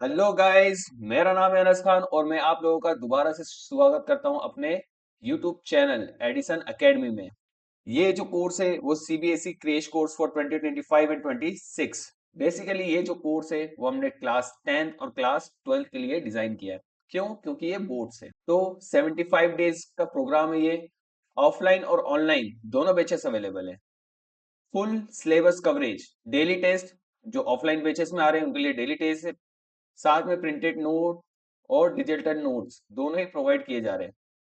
Hello guys, मेरा नाम है अनस खान और मैं आप लोगों का दोबारा से स्वागत करता हूं अपने यूट्यूब चैनल एडिसन एकेडमी में। ये जो कोर्स है वो CBSE crash course for 2025 and 26। Basically ये जो कोर्स है वो हमने क्लास 10th और क्लास 12th के लिए डिजाइन किया है। क्यों? क्योंकि ये बोर्ड्स है तो 75 डेज का प्रोग्राम है ये। ऑफलाइन और ऑनलाइन दोनों बैचेस अवेलेबल है। Full syllabus coverage, daily test जो ऑफलाइन बैचेस में आ रहे हैं उनके लिए डेली टेस्ट है। साथ में प्रिंटेड नोट और डिजिटल नोट्स दोनों ही प्रोवाइड किए जा रहे हैं।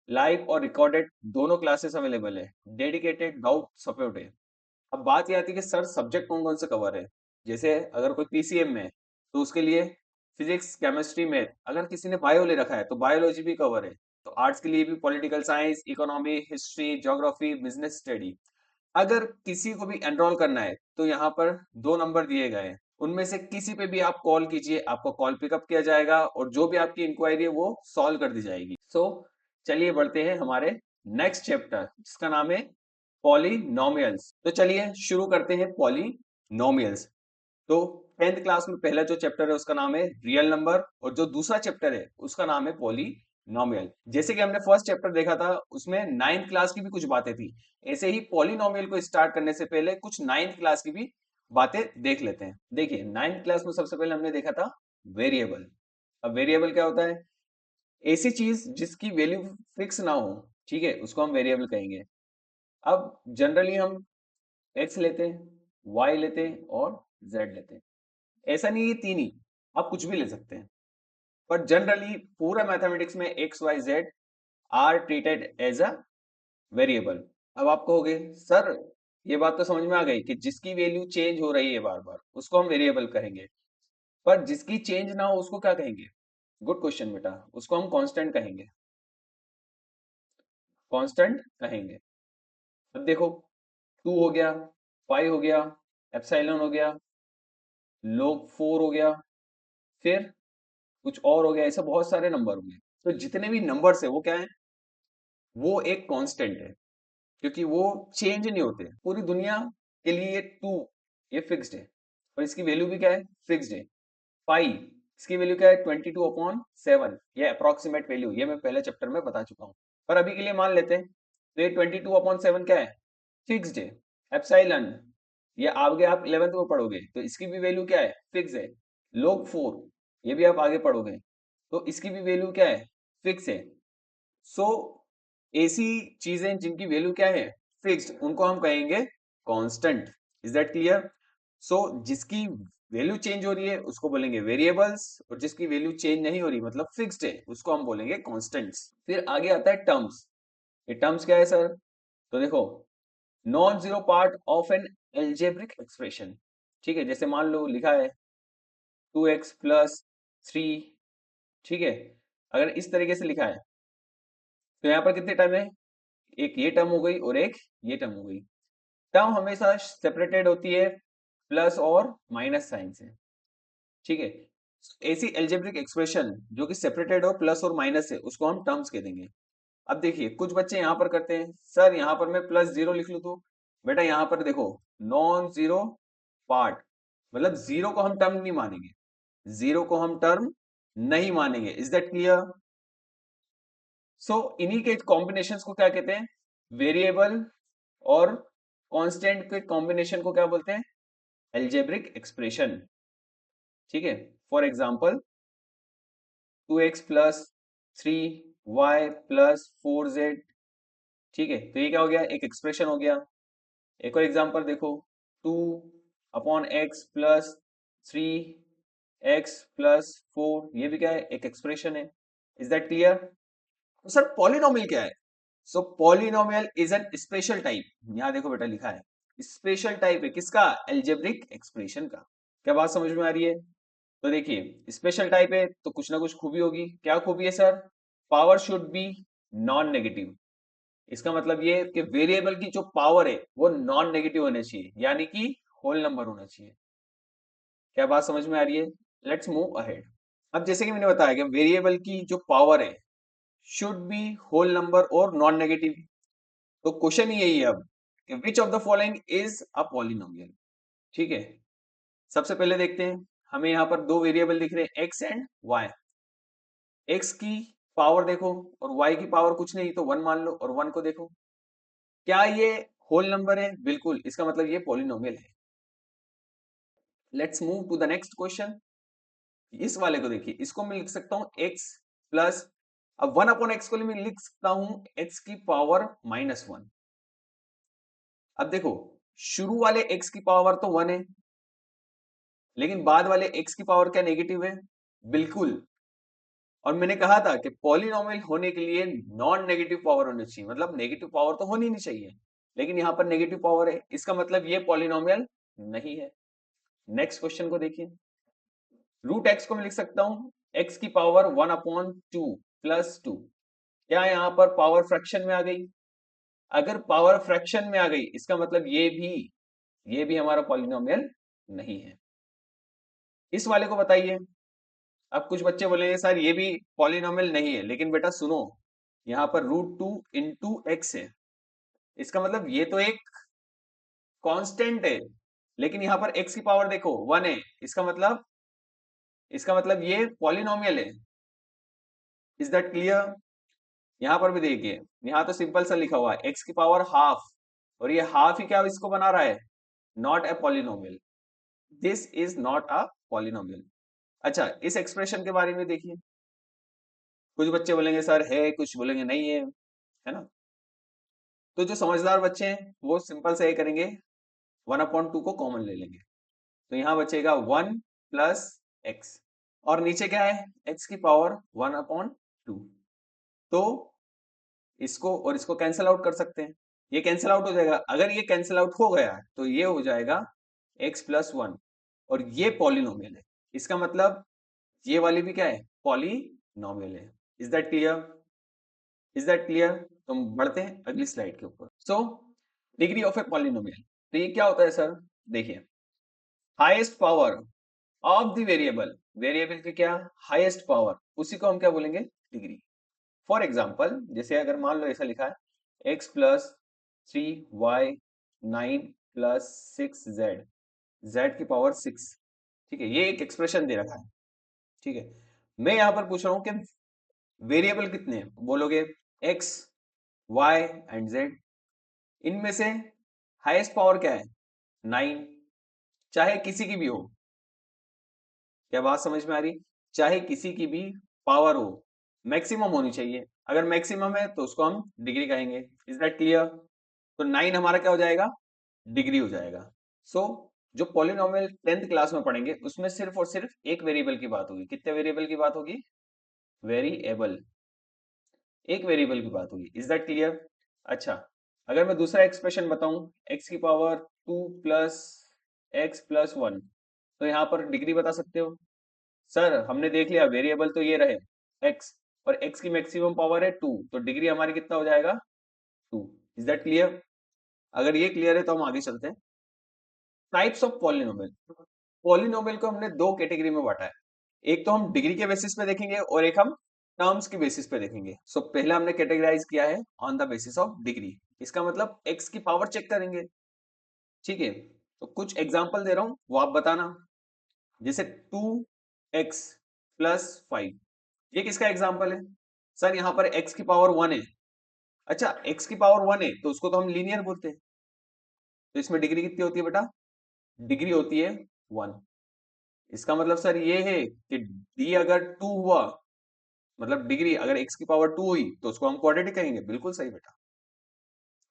लाइव और रिकॉर्डेड दोनों क्लासेस अवेलेबल है। डेडिकेटेड डाउट सपोर्ट है। अब बात ये आती है कि सर सब्जेक्ट कौन कौन से कवर है। जैसे अगर कोई पीसीएम में है तो उसके लिए फिजिक्स, केमिस्ट्री, मैथ। अगर किसी ने बायो ले रखा है तो बायोलॉजी भी कवर है। तो आर्ट्स के लिए भी political science, economy, history, geography, business study. अगर किसी को भी एनरोल करना है तो यहाँ पर दो नंबर दिए गए हैं। उनमें से किसी पे भी आप कॉल कीजिए, आपको कॉल पिकअप किया जाएगा और जो भी आपकी इंक्वायरी है वो सॉल्व कर दी जाएगी। चलिए बढ़ते हैं हमारे नेक्स्ट चैप्टर जिसका नाम है पॉलिनोमियल्स। तो चलिए शुरू करते हैं पॉलिनोमियल्स। तो 10th क्लास में पहला जो चैप्टर है उसका नाम है रियल नंबर और जो दूसरा चैप्टर है उसका नाम है पॉलिनोमियल। जैसे कि हमने फर्स्ट चैप्टर देखा था उसमें 9th क्लास की भी कुछ बातें थी। ऐसे ही पॉलिनोमियल को स्टार्ट करने से पहले कुछ 9th क्लास की भी बातें देख लेते हैं। देखिए 9th क्लास में सबसे पहले हमने देखा था वेरिएबल। अब वेरिएबल क्या होता है? ऐसी चीज जिसकी वैल्यू फिक्स ना हो, ठीक है, उसको हम वेरिएबल कहेंगे। अब जनरली हम एक्स लेते हैं, वाई लेते हैं और जेड लेते हैं। ऐसा नहीं, ये तीन ही, आप कुछ भी ले सकते हैं। पर जनरली पूरा मैथमेटिक्स में x y z are treated as a variable. अब आप कहोगे सर ये बात तो समझ में आ गई कि जिसकी वैल्यू चेंज हो रही है बार बार उसको हम वेरिएबल कहेंगे। पर जिसकी चेंज ना हो उसको क्या कहेंगे? गुड क्वेश्चन बेटा, उसको हम कांस्टेंट कहेंगे। कांस्टेंट कहेंगे। अब देखो, 2 हो गया, 5 हो गया, एप्सिलॉन हो गया, log 4 हो गया, फिर कुछ और हो गया, ऐसे बहुत सारे नंबर हो गए। तो जितने भी नंबर्स है वो क्या है? वो एक कांस्टेंट है, क्योंकि वो चेंज नहीं होते। पूरी दुनिया के लिए ये 2 ये फिक्स्ड है और इसकी वैल्यू भी क्या है? फिक्स्ड है। 5 इसकी वैल्यू क्या है? 22/7। ये अप्रोक्सीमेट वैल्यू, ये मैं पहले चैप्टर में बता चुका हूँ। पर अभी के लिए मान लेते हैं तो ये 22/7 क्या है? फिक्स्ड है। एप्सिलॉन, ये आगे आप 11th में पढ़ोगे तो इसकी भी वैल्यू क्या है? फिक्स है। log 4 ये भी आप आगे पढ़ोगे तो इसकी भी वैल्यू क्या है? फिक्स है। सो ऐसी चीजें जिनकी वैल्यू क्या है? फिक्स्ड, उनको हम कहेंगे constant. Is that clear? So जिसकी वैल्यू चेंज हो रही है उसको बोलेंगे वेरिएबल्स और जिसकी वैल्यू चेंज नहीं हो रही मतलब फिक्स्ड है उसको हम बोलेंगे कांस्टेंट्स। फिर आगे आता है टर्म्स। ये टर्म्स क्या है सर? तो देखो, non zero part of an algebraic expression. ठीक है, जैसे मान लो लिखा है 2x+3। ठीक है, अगर इस तरीके से लिखा है तो यहाँ पर कितने टर्म है? एक ये टर्म हो गई और एक ये टर्म हो गई। टर्म हमेशा सेपरेटेड होती है प्लस और माइनस साइन से। ठीक है, ऐसी एल्जेब्रिक एक्सप्रेशन जो कि सेपरेटेड हो प्लस और माइनस से उसको हम टर्म्स कह देंगे। अब देखिए कुछ बच्चे यहाँ पर करते हैं, सर यहाँ पर मैं +0 लिख लूँ तो? बेटा यहाँ पर देखो, नॉन जीरो पार्ट मतलब जीरो को हम टर्म नहीं मानेंगे। जीरो को हम टर्म नहीं मानेंगे। Is that clear? सो इन्हीं के कॉम्बिनेशंस को क्या कहते हैं? वेरिएबल और कांस्टेंट के कॉम्बिनेशन को क्या बोलते हैं? Algebraic expression. ठीक है, फॉर एग्जांपल 2x+3y+4z। ठीक है, तो ये क्या हो गया? एक एक्सप्रेशन हो गया। एक और एग्जांपल देखो, 2/x+3x+4, ये भी क्या है? एक एक्सप्रेशन है। Is that clear? तो सर पॉलिनोमियल क्या है? So polynomial is an special type. यहां देखो बेटा लिखा है स्पेशल टाइप है किसका? एल्जेब्रिक एक्सप्रेशन का। क्या बात समझ में आ रही है? तो देखिए स्पेशल टाइप है तो कुछ ना कुछ खूबी होगी। क्या खूबी है sir? Power should be non negative. इसका मतलब ये कि वेरिएबल की जो पावर है वो नॉन नेगेटिव होना चाहिए, यानी कि होल नंबर होना चाहिए। क्या बात समझ में आ रही है? Let's move ahead. अब जैसे कि मैंने बताया कि वेरिएबल की जो पावर है शुड बी होल नंबर और नॉन नेगेटिव। तो क्वेश्चन यही है अब कि which of the following is a polynomial. ठीक है, सबसे पहले देखते हैं हमें यहाँ पर दो वेरिएबल दिख रहे हैं, एक्स एंड वाई। एक्स की पावर देखो और वाई की पावर कुछ नहीं तो वन मान लो, और वन को देखो, क्या ये होल नंबर है? बिल्कुल, इसका मतलब ये पॉलिनोमियल है। Let's move to the next question. इस वाले को देखिए, इसको मैं लिख सकता हूं एक्स प्लस, अब वन अपॉन एक्स को मैं लिख सकता हूं एक्स की पावर -1। अब देखो, शुरू वाले एक्स की पावर तो 1 है, लेकिन बाद वाले एक्स की पावर क्या नेगेटिव है? बिल्कुल। और मैंने कहा था कि पॉलिनोमियल होने के लिए नॉन नेगेटिव पावर होनी चाहिए, मतलब नेगेटिव पावर तो होनी नहीं चाहिए, लेकिन यहां पर नेगेटिव पावर है, इसका मतलब ये पॉलिनोमियल नहीं है। नेक्स्ट क्वेश्चन को देखिए, रूट एक्स को मैं लिख सकता हूं एक्स की पावर 1/2 प्लस 2। क्या यहां पर पावर फ्रैक्शन में आ गई? अगर पावर फ्रैक्शन में आ गई, इसका मतलब ये भी हमारा पॉलिनोमियल नहीं है। इस वाले को बताइए। अब कुछ बच्चे बोलेंगे सर ये भी पॉलिनोमियल नहीं है, लेकिन बेटा सुनो, यहाँ पर √2 इंटू एक्स है, इसका मतलब ये तो एक कांस्टेंट है, लेकिन यहाँ पर एक्स की पावर देखो 1 है, इसका मतलब ये पॉलिनोमियल है। Is that clear? यहाँ पर भी देखिए, यहाँ तो सिंपल सा लिखा हुआ है एक्स की पावर हाफ, और ये हाफ ही क्या इसको बना रहा है? Not a polynomial. This is not a polynomial. अच्छा, इस एक्सप्रेशन के बारे में देखिए, कुछ बच्चे बोलेंगे सर है, कुछ बोलेंगे नहीं है ना? तो जो समझदार बच्चे हैं वो सिंपल से ये करेंगे, 1/2 को कॉमन ले लेंगे, तो यहां बचेगा 1 प्लस एक्स, और नीचे क्या है? एक्स की पावर 1/2। तो इसको और इसको कैंसिल आउट कर सकते हैं, ये कैंसिल आउट हो जाएगा। अगर ये कैंसिल आउट हो गया तो ये हो जाएगा x+1, और ये पॉलिनोमियल है, इसका मतलब ये वाली भी क्या है? पॉलिनोमियल है। Is that clear? Is that clear? तो हम बढ़ते हैं अगली स्लाइड के ऊपर। So degree of a polynomial, तो ये क्या होता है सर? देखिए, highest power of the variable, variable की क्या हाईएस्ट पावर, उसी को हम क्या बोलेंगे? डिग्री। फॉर एग्जाम्पल, जैसे अगर मान लो ऐसा लिखा है x+3y9+6z, z की पावर 6, ठीक है, ये एक एक्सप्रेशन दे रखा है, ठीक है। मैं यहां पर पूछ रहा हूं कि वेरिएबल कितने हैं? बोलोगे x, y एंड z। इनमें से हाईएस्ट पावर क्या है? 9। चाहे किसी की भी हो, क्या बात समझ में आ रही? चाहे किसी की भी पावर हो, मैक्सिमम होनी चाहिए। अगर मैक्सिमम है तो उसको हम डिग्री कहेंगे। Is that clear? तो 9 हमारा क्या हो जाएगा? डिग्री हो जाएगा। सो जो पॉलिनोमियल 10th क्लास में पढ़ेंगे उसमें सिर्फ और सिर्फ एक वेरिएबल की बात होगी। कितने वेरिएबल की बात होगी? वेरिएबल, एक वेरिएबल की बात होगी। Is that clear? अच्छा, अगर मैं दूसरा एक्सप्रेशन बताऊं, एक्स की पावर 2 प्लस x+1, तो यहाँ पर डिग्री बता सकते हो? सर हमने देख लिया, वेरिएबल तो ये रहे x, और x की मैक्सिमम पावर है 2, तो डिग्री हमारी कितना हो जाएगा? 2। Is that clear? अगर ये क्लियर है तो हम आगे चलते हैं। टाइप्स ऑफ पॉलिनोमियल, पॉलिनोमियल को हमने दो कैटेगरी में बांटा है, एक तो हम डिग्री के बेसिस पे देखेंगे और एक हम टर्म्स के बेसिस पे देखेंगे। सो पहले हमने कैटेगराइज किया है on the basis of degree, इसका मतलब x की पावर चेक करेंगे, ठीक है। तो कुछ एग्जांपल दे रहा हूं, वो आप बताना। जैसे 2x+5, ये किसका एग्जांपल है? सर यहाँ पर x की पावर 1 है। अच्छा, x की पावर 1 है तो उसको तो हम लीनियर बोलते हैं, तो इसमें डिग्री कितनी होती है बेटा? डिग्री होती है 1। इसका मतलब सर ये है कि d अगर 2 हुआ, मतलब डिग्री अगर x की पावर 2 हुई तो उसको हम क्वाड्रेटिक कहेंगे। बिल्कुल सही बेटा।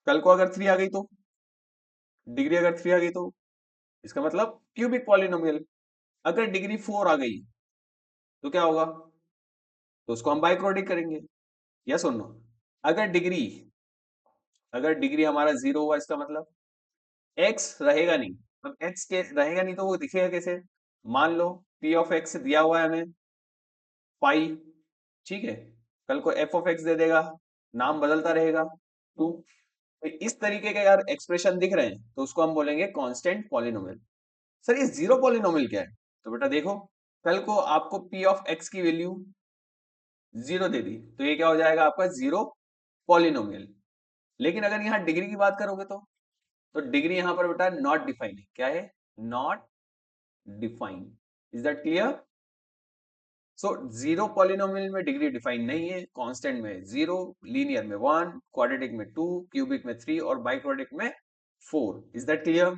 कल को अगर 3 आ गई तो, डिग्री अगर 3 आ गई तो इसका मतलब क्यूबिक पॉलिनोमियल। अगर डिग्री 4 आ गई तो क्या होगा? तो उसको हम बाइक्रोटिक करेंगे। यस और नो? अगर डिग्री अगर डिग्री हमारा 0 हुआ, इसका मतलब x रहेगा नहीं। अब x के रहेगा नहीं तो वो दिखेगा कैसे? मान लो p ऑफ x दिया हुआ है हमें पाई, ठीक है, कल को f ऑफ x दे देगा, नाम बदलता रहेगा 2। तो इस तरीके के अगर एक्सप्रेशन दिख रहे हैं तो उसको हम बोलेंगे कांस्टेंट पॉलिनोमियल। सर ये जीरो पॉलिनोमियल क्या है? तो बेटा देखो, कल को आपको p ऑफ x की वैल्यू 0 दे दी तो ये क्या हो जाएगा आपका? Zero polynomial. लेकिन अगर यहाँ डिग्री की बात करोगे तो डिग्री यहाँ पर बेटा नॉट डिफाइन है। क्या है? Not define. Is that clear? So zero polynomial में डिग्री डिफाइन नहीं है, कांस्टेंट में जीरो, लीनियर में 1, क्वाड्रेटिक में 2, क्यूबिक में 3 और बाइक्वाड्रेटिक में 4। Is that clear?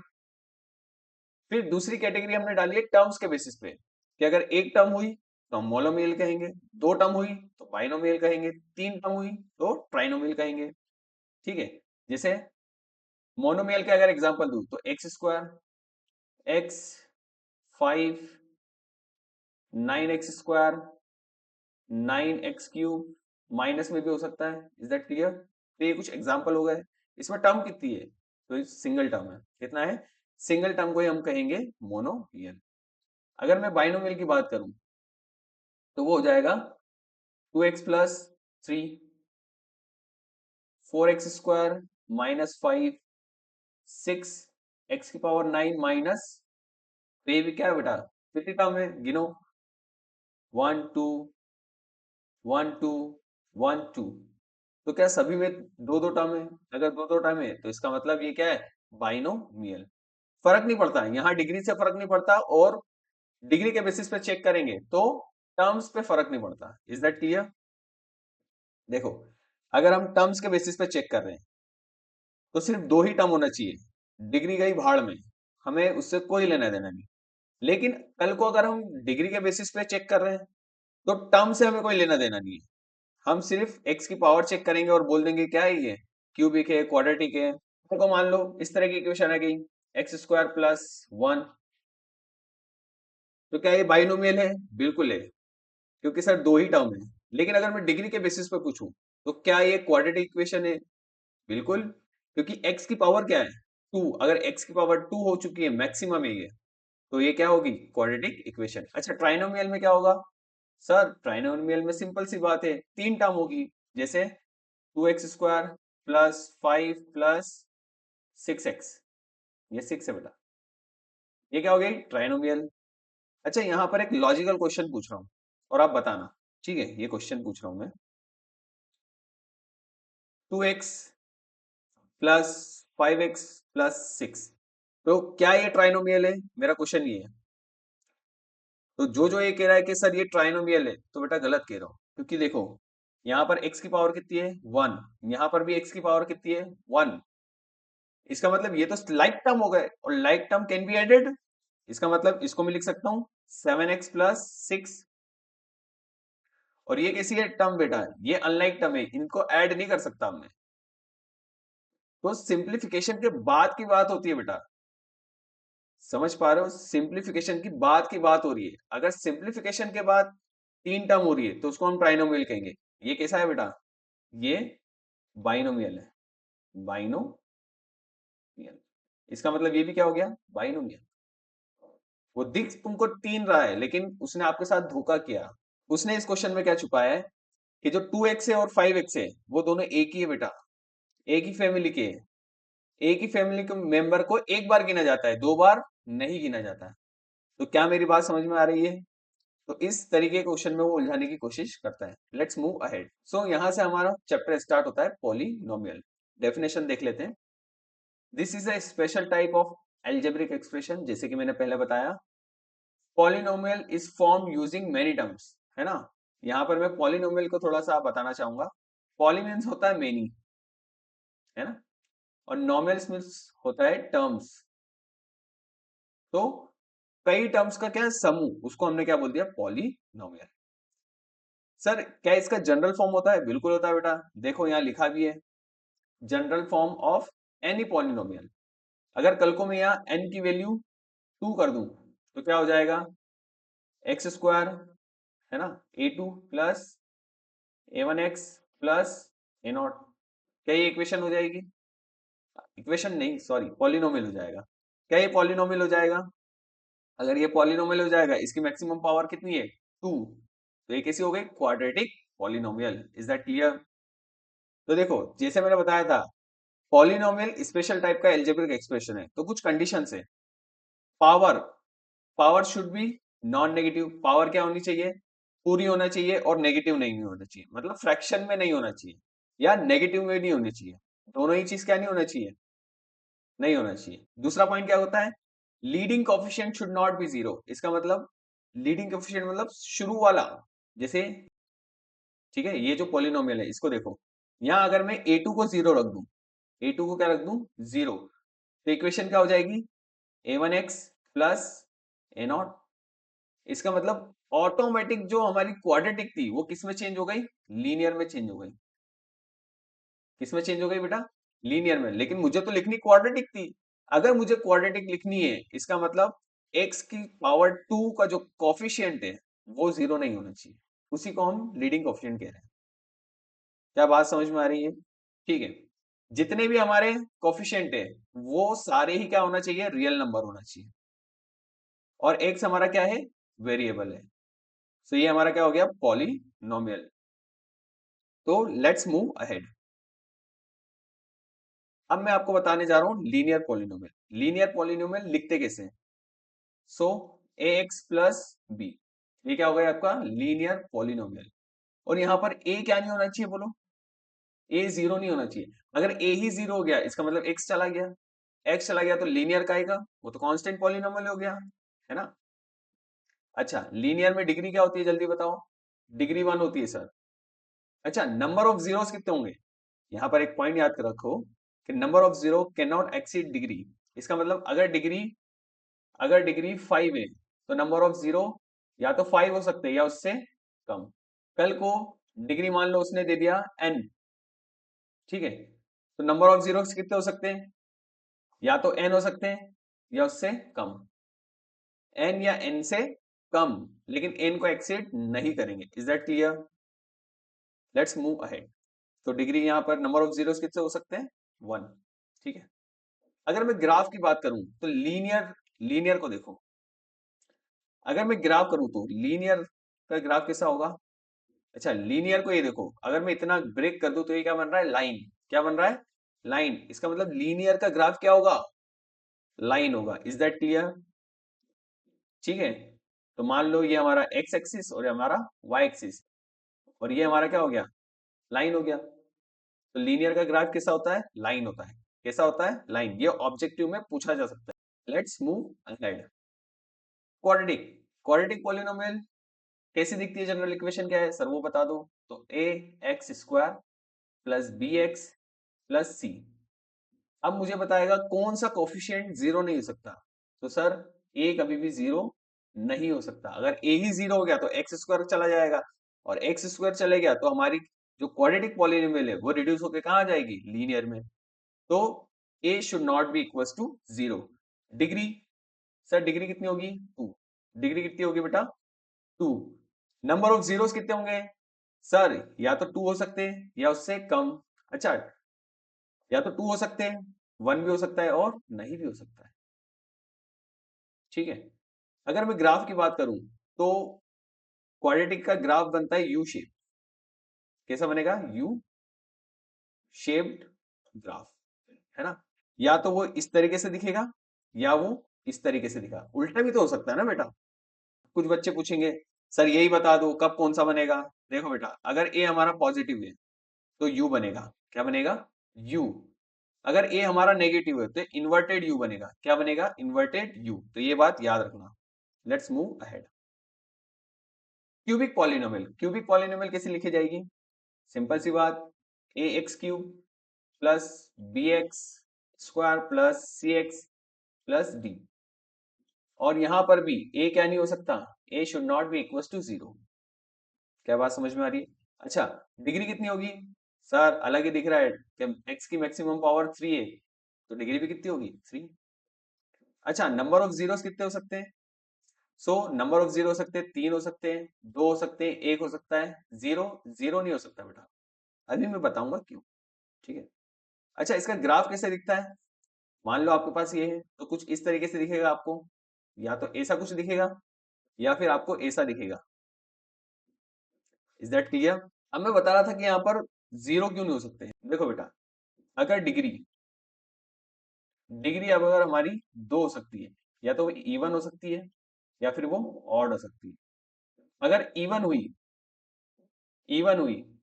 फिर दूसरी कैटेगरी हमने डाली है टर्म्स के बेसिस पे, कि अगर एक टर्म हुई तो हम मोनोमियल कहेंगे, दो टर्म हुई तो बाइनोमियल कहेंगे, तीन टर्म हुई तो ट्राइनोमियल कहेंगे। ठीक है, जैसे मोनोमियल का अगर एग्जांपल दूं तो x square, x, 5, 9x square, 9x cube, minus में भी हो सकता है। Is that clear? तो ये कुछ एग्जांपल हो गए। इसमें टर्म कितनी है? तो ये सिंगल टर्म है। कितना है? सिंगल टर्म को ही हम कहेंगे मोनोमियल। अगर मैं बाइनोमियल की बात करूं तो वो हो जाएगा 2x+3, 4x² -5, 6x⁹ माइनस, तो ये भी क्या है बेटा? कितनी टर्म है गिनो? 1 2 1 2 1 2। तो क्या सभी में दो दो टर्म है? अगर दो दो टर्म है तो इसका मतलब ये क्या है? बाइनोमियल। फर्क नहीं पड़ता, यहाँ डिग्री से फर्क नहीं पड़ता, और डिग्री के बेसिस पे चेक करेंगे तो टर्म्स पे फर्क नहीं पड़ता। Is that clear? देखो, अगर हम टर्म्स के बेसिस पे चेक कर रहे हैं तो सिर्फ दो ही टर्म होना चाहिए, डिग्री गई भाड़ में, हमें उससे कोई लेना देना नहीं। लेकिन कल को अगर हम डिग्री के बेसिस पे चेक कर रहे हैं तो टर्म से हमें कोई लेना देना नहीं है। हम सिर्फ एक्स की पावर चेक करेंगे और बोल देंगे क्या है ये, क्यूबिक है, क्वाड्रेटिक है। तो मान लो इस तरह की इक्वेशन आ गई, x² + 1, तो क्या ये बाइनोमियल है? बिल्कुल है, क्योंकि सर दो ही टर्म है। लेकिन अगर मैं डिग्री के बेसिस पे पूछूं तो क्या ये क्वाड्रेटिक इक्वेशन है? बिल्कुल, क्योंकि x की पावर क्या है? 2। अगर x की पावर 2 हो चुकी है, मैक्सिमम है ये, तो ये क्या होगी? Quadratic equation. अच्छा, ट्राइनोमियल में क्या होगा? सर ट्राइनोमियल में सिंपल सी बात है, तीन टर्म होगी। जैसे 2x² + 5 + 6x, ये 6 है बेटा, ये क्या हो गई? ट्राइनोमियल। अच्छा, यहाँ पर एक लॉजिकल क्वेश्चन पूछ रहा हूँ और आप बताना। ठीक है, ये क्वेश्चन पूछ रहा हूँ मैं, 2x + 5x + 6, तो क्या ये ट्राइनोमियल है? मेरा क्वेश्चन ये है। तो जो ये कह रहा है कि सर ये ट्राइनोमियल है, तो बेटा गलत कह रहा हूँ, क्योंकि देखो यहाँ पर x की पावर कितनी है? 1, यहाँ पर भी x की पावर कितनी है? 1। इसका मतलब ये तो लाइक टर्म हो गए, और like term can be added. इसका मतलब इसको मैं लिख सकता हूँ 7x + 6, और ये कैसी है टर्म बेटा? ये अनलाइक टर्म है, इनको ऐड नहीं कर सकता मैं। तो सिंप्लीफिकेशन के बाद की बात होती है बेटा, समझ पा रहे हो? सिंप्लीफिकेशन की बात की बात हो रही है। अगर सिंप्लीफिकेशन के बाद तीन टर्म हो रही है तो उसको हम ट्राइनोमियल कहेंगे। ये कैसा है बेटा? ये बाइनोमियल है, बाइनोमियल। इसका मतलब ये भी क्या हो गया? बाइनोमियल। वो दिख तुमको तीन रहा है, लेकिन उसने आपके साथ धोखा किया। उसने इस क्वेश्चन में क्या छुपाया है कि जो 2x है और 5x है वो दोनों एक ही है बेटा, एक ही फैमिली के हैं। एक ही फैमिली के मेंबर को एक बार गिना जाता है, दो बार नहीं गिना जाता है। तो क्या मेरी बात समझ में आ रही है? तो इस तरीके के क्वेश्चन में वो उलझाने की कोशिश करता है। Let's move ahead. सो यहां से हमारा चैप्टर स्टार्ट होता है पॉलिनोमियल। डेफिनेशन देख लेते हैं। This is a special type of algebraic expression, जैसे कि मैंने पहले बताया। Polynomial is form using many terms, है ना। यहाँ पर मैं पॉलिनोमियल को थोड़ा सा बताना चाहूंगा। पॉली मीन्स होता है मेनी, है ना, और नॉमिनल्स मीन्स होता है टर्म्स। तो कई टर्म्स का क्या है? समूह, उसको हमने क्या बोल दिया? पॉलिनोमियल। सर क्या इसका जनरल फॉर्म होता है? बिल्कुल होता है बेटा, देखो यहाँ लिखा भी है, general form of any polynomial. अगर कल को मैं यहाँ n की वैल्यू 2 कर दूं तो क्या हो जाएगा? x² है ना, a2 + a1x + a0। क्या ये इक्वेशन हो जाएगी? इक्वेशन नहीं, सॉरी, पॉलिनोमियल हो जाएगा। क्या ये पॉलिनोमियल हो जाएगा? अगर ये पॉलिनोमियल हो जाएगा, इसकी मैक्सिमम पावर कितनी है? 2। तो ये कैसी हो गई? Quadratic polynomial. Is that clear? तो देखो, जैसे मैंने बताया था, पॉलिनोमियल स्पेशल टाइप का एल्जेब्रिक एक्सप्रेशन है, तो कुछ कंडीशंस है। Power, power should be non negative. Power क्या होनी चाहिए? पूरी होना चाहिए, और नेगेटिव नहीं होना चाहिए, मतलब फ्रैक्शन में नहीं होना चाहिए या नेगेटिव में नहीं होनी चाहिए। दोनों ही चीज क्या नहीं होना चाहिए? नहीं होना चाहिए। दूसरा पॉइंट क्या होता है? Leading coefficient should not B zero. इसका मतलब लीडिंग कोएफिशिएंट मतलब शुरू वाला, जैसे ठीक है, ये जो पॉलिनोमियल है इसको देखो, यहाँ अगर मैं a2 को 0 रख दूं, a2 को क्या रख दूं 0, तो इक्वेशन क्या हो जाएगी a1x प्लस a0। इसका मतलब ऑटोमेटिक जो हमारी क्वाड्रेटिक थी वो किस में चेंज हो गई, लीनियर में चेंज हो गई। किस में चेंज हो गई बेटा, लीनियर में। लेकिन मुझे तो लिखनी क्वाड्रेटिक थी। अगर मुझे क्वाड्रेटिक लिखनी है इसका मतलब x की पावर 2 का जो कॉफिशिएंट है वो 0 नहीं होना चाहिए, उसी को हम लीडिंग कॉफिशिएंट कह रहे हैं। क्या बात समझ में आ रही है, ठीक है। जितने भी हमारे कॉफिशिएंट है वो सारे ही क्या होना चाहिए, रियल नंबर होना चाहिए। और x हमारा क्या है, वेरिएबल है। तो ये हमारा क्या हो गया, पॉलिनोमियल। तो लेट्स मूव अहेड। अब मैं आपको बताने जा रहा हूं लीनियर पॉलिनोमियल। लीनियर पॉलिनोमियल लिखते कैसे हैं, सो ए एक्स प्लस बी, ये क्या हो गया आपका लीनियर पॉलिनोमियल। और यहां पर ए क्या नहीं होना चाहिए बोलो, ए 0 नहीं होना चाहिए। अगर ए ही 0 हो गया इसका मतलब एक्स चला गया, एक्स चला गया तो लीनियर का आएगा, वो तो कांस्टेंट पॉलिनोमियल हो गया, है ना। अच्छा, लीनियर में डिग्री क्या होती है जल्दी बताओ, डिग्री 1 होती है सर। अच्छा, नंबर ऑफ जीरोस कितने होंगे, यहाँ पर एक पॉइंट याद कर रखो कि number of zero can not exceed degree. इसका मतलब अगर डिग्री 5 है तो नंबर ऑफ जीरो या तो 5 हो सकते हैं या उससे कम। कल को डिग्री मान लो उसने दे दिया n, ठीक है, तो नंबर ऑफ जीरो कितने हो सकते हैं, या तो n हो सकते हैं या उससे कम, n या n से कम, लेकिन n को एक्सीड नहीं करेंगे। Is that clear, let's move ahead. तो डिग्री यहाँ पर नंबर ऑफ जीरोस कितने हो सकते हैं, 1, ठीक है। अगर मैं ग्राफ की बात करूं तो लीनियर लीनियर को देखो, अगर मैं ग्राफ करूं तो लीनियर का ग्राफ कैसा होगा। अच्छा, लीनियर को ये देखो, अगर मैं इतना ब्रेक कर दूं तो ये क्या बन रहा है, लाइन। क्या बन रहा है, लाइन। इसका मतलब लीनियर का ग्राफ क्या होगा, लाइन होगा। इज दैट क्लियर, ठीक है। तो मान लो ये हमारा एक्स एक्सिस और ये हमारा वाई एक्सिस, और ये हमारा क्या हो गया, लाइन हो गया। तो लीनियर का ग्राफ कैसा होता है, लाइन होता है। कैसा होता है, लाइन। ये ऑब्जेक्टिव में पूछा जा सकता है। Let's move ahead. Quadratic quadratic polynomial कैसी दिखती है, जनरल इक्वेशन क्या है सर वो बता दो। तो a x square plus b x plus c. अब मुझे बताएगा कौन सा कोफिशिएंट जीरो नहीं हो सकता। तो सर ए कभी भी जीरो नहीं हो सकता। अगर ए ही जीरो हो गया तो एक्स स्क्वायर चला जाएगा, और एक्स स्क्वायर चले गया तो हमारी जो क्वाड्रेटिक पॉलिनोमियल है वो रिड्यूस होकर कहाँ आ जाएगी, लीनियर में। तो a should not be equal to zero. Degree, sir degree कितनी होगी, 2। डिग्री कितनी होगी बेटा, 2। नंबर ऑफ जीरोस कितने होंगे सर, या तो 2 हो सकते हैं या उससे कम। अच्छा, या तो 2 हो सकते हैं, 1 भी हो सकता है और नहीं भी हो सकता है, ठीक है। अगर मैं ग्राफ की बात करूं तो क्वाड्रेटिक का ग्राफ बनता है यू शेप। कैसा बनेगा, यू शेप्ड ग्राफ, है ना। या तो वो इस तरीके से दिखेगा या वो इस तरीके से दिखा, उल्टा भी तो हो सकता है ना बेटा। कुछ बच्चे पूछेंगे सर यही बता दो कब कौन सा बनेगा। देखो बेटा, अगर ए हमारा पॉजिटिव है तो यू बनेगा, क्या बनेगा, यू। अगर ए हमारा नेगेटिव है तो इन्वर्टेड यू बनेगा, क्या बनेगा, इन्वर्टेड यू। तो ये बात याद रखना। Let's move ahead. Cubic polynomial कैसे लिखी जाएगी, सिंपल सी बात, a x cube plus b x square plus c x plus d. और यहां पर भी ए क्या नहीं हो सकता, a should not be equal to zero. क्या बात समझ में आ रही है। अच्छा, डिग्री कितनी होगी, सर अलग ही दिख रहा है कि एक्स की मैक्सिमम पावर 3 है, तो डिग्री भी कितनी होगी, 3। अच्छा, नंबर ऑफ जीरोस कितने हो सकते हैं, सो नंबर ऑफ जीरो हो सकते हैं, 3 हो सकते हैं, 2 हो सकते हैं, 1 हो सकता है, जीरो जीरो नहीं हो सकता बेटा। अभी मैं बताऊंगा क्यों, ठीक है। अच्छा, इसका ग्राफ कैसे दिखता है, मान लो आपके पास ये है तो कुछ इस तरीके से दिखेगा आपको, या तो ऐसा कुछ दिखेगा या फिर आपको ऐसा दिखेगा। Is that clear. अब मैं बता रहा था कि यहाँ पर जीरो क्यों नहीं हो सकते। देखो बेटा, अगर डिग्री डिग्री अब अगर हमारी 2 हो सकती है, या तो वो इवन हो सकती है या फिर वो ऑड हो सकती है। अगर इवन हुई,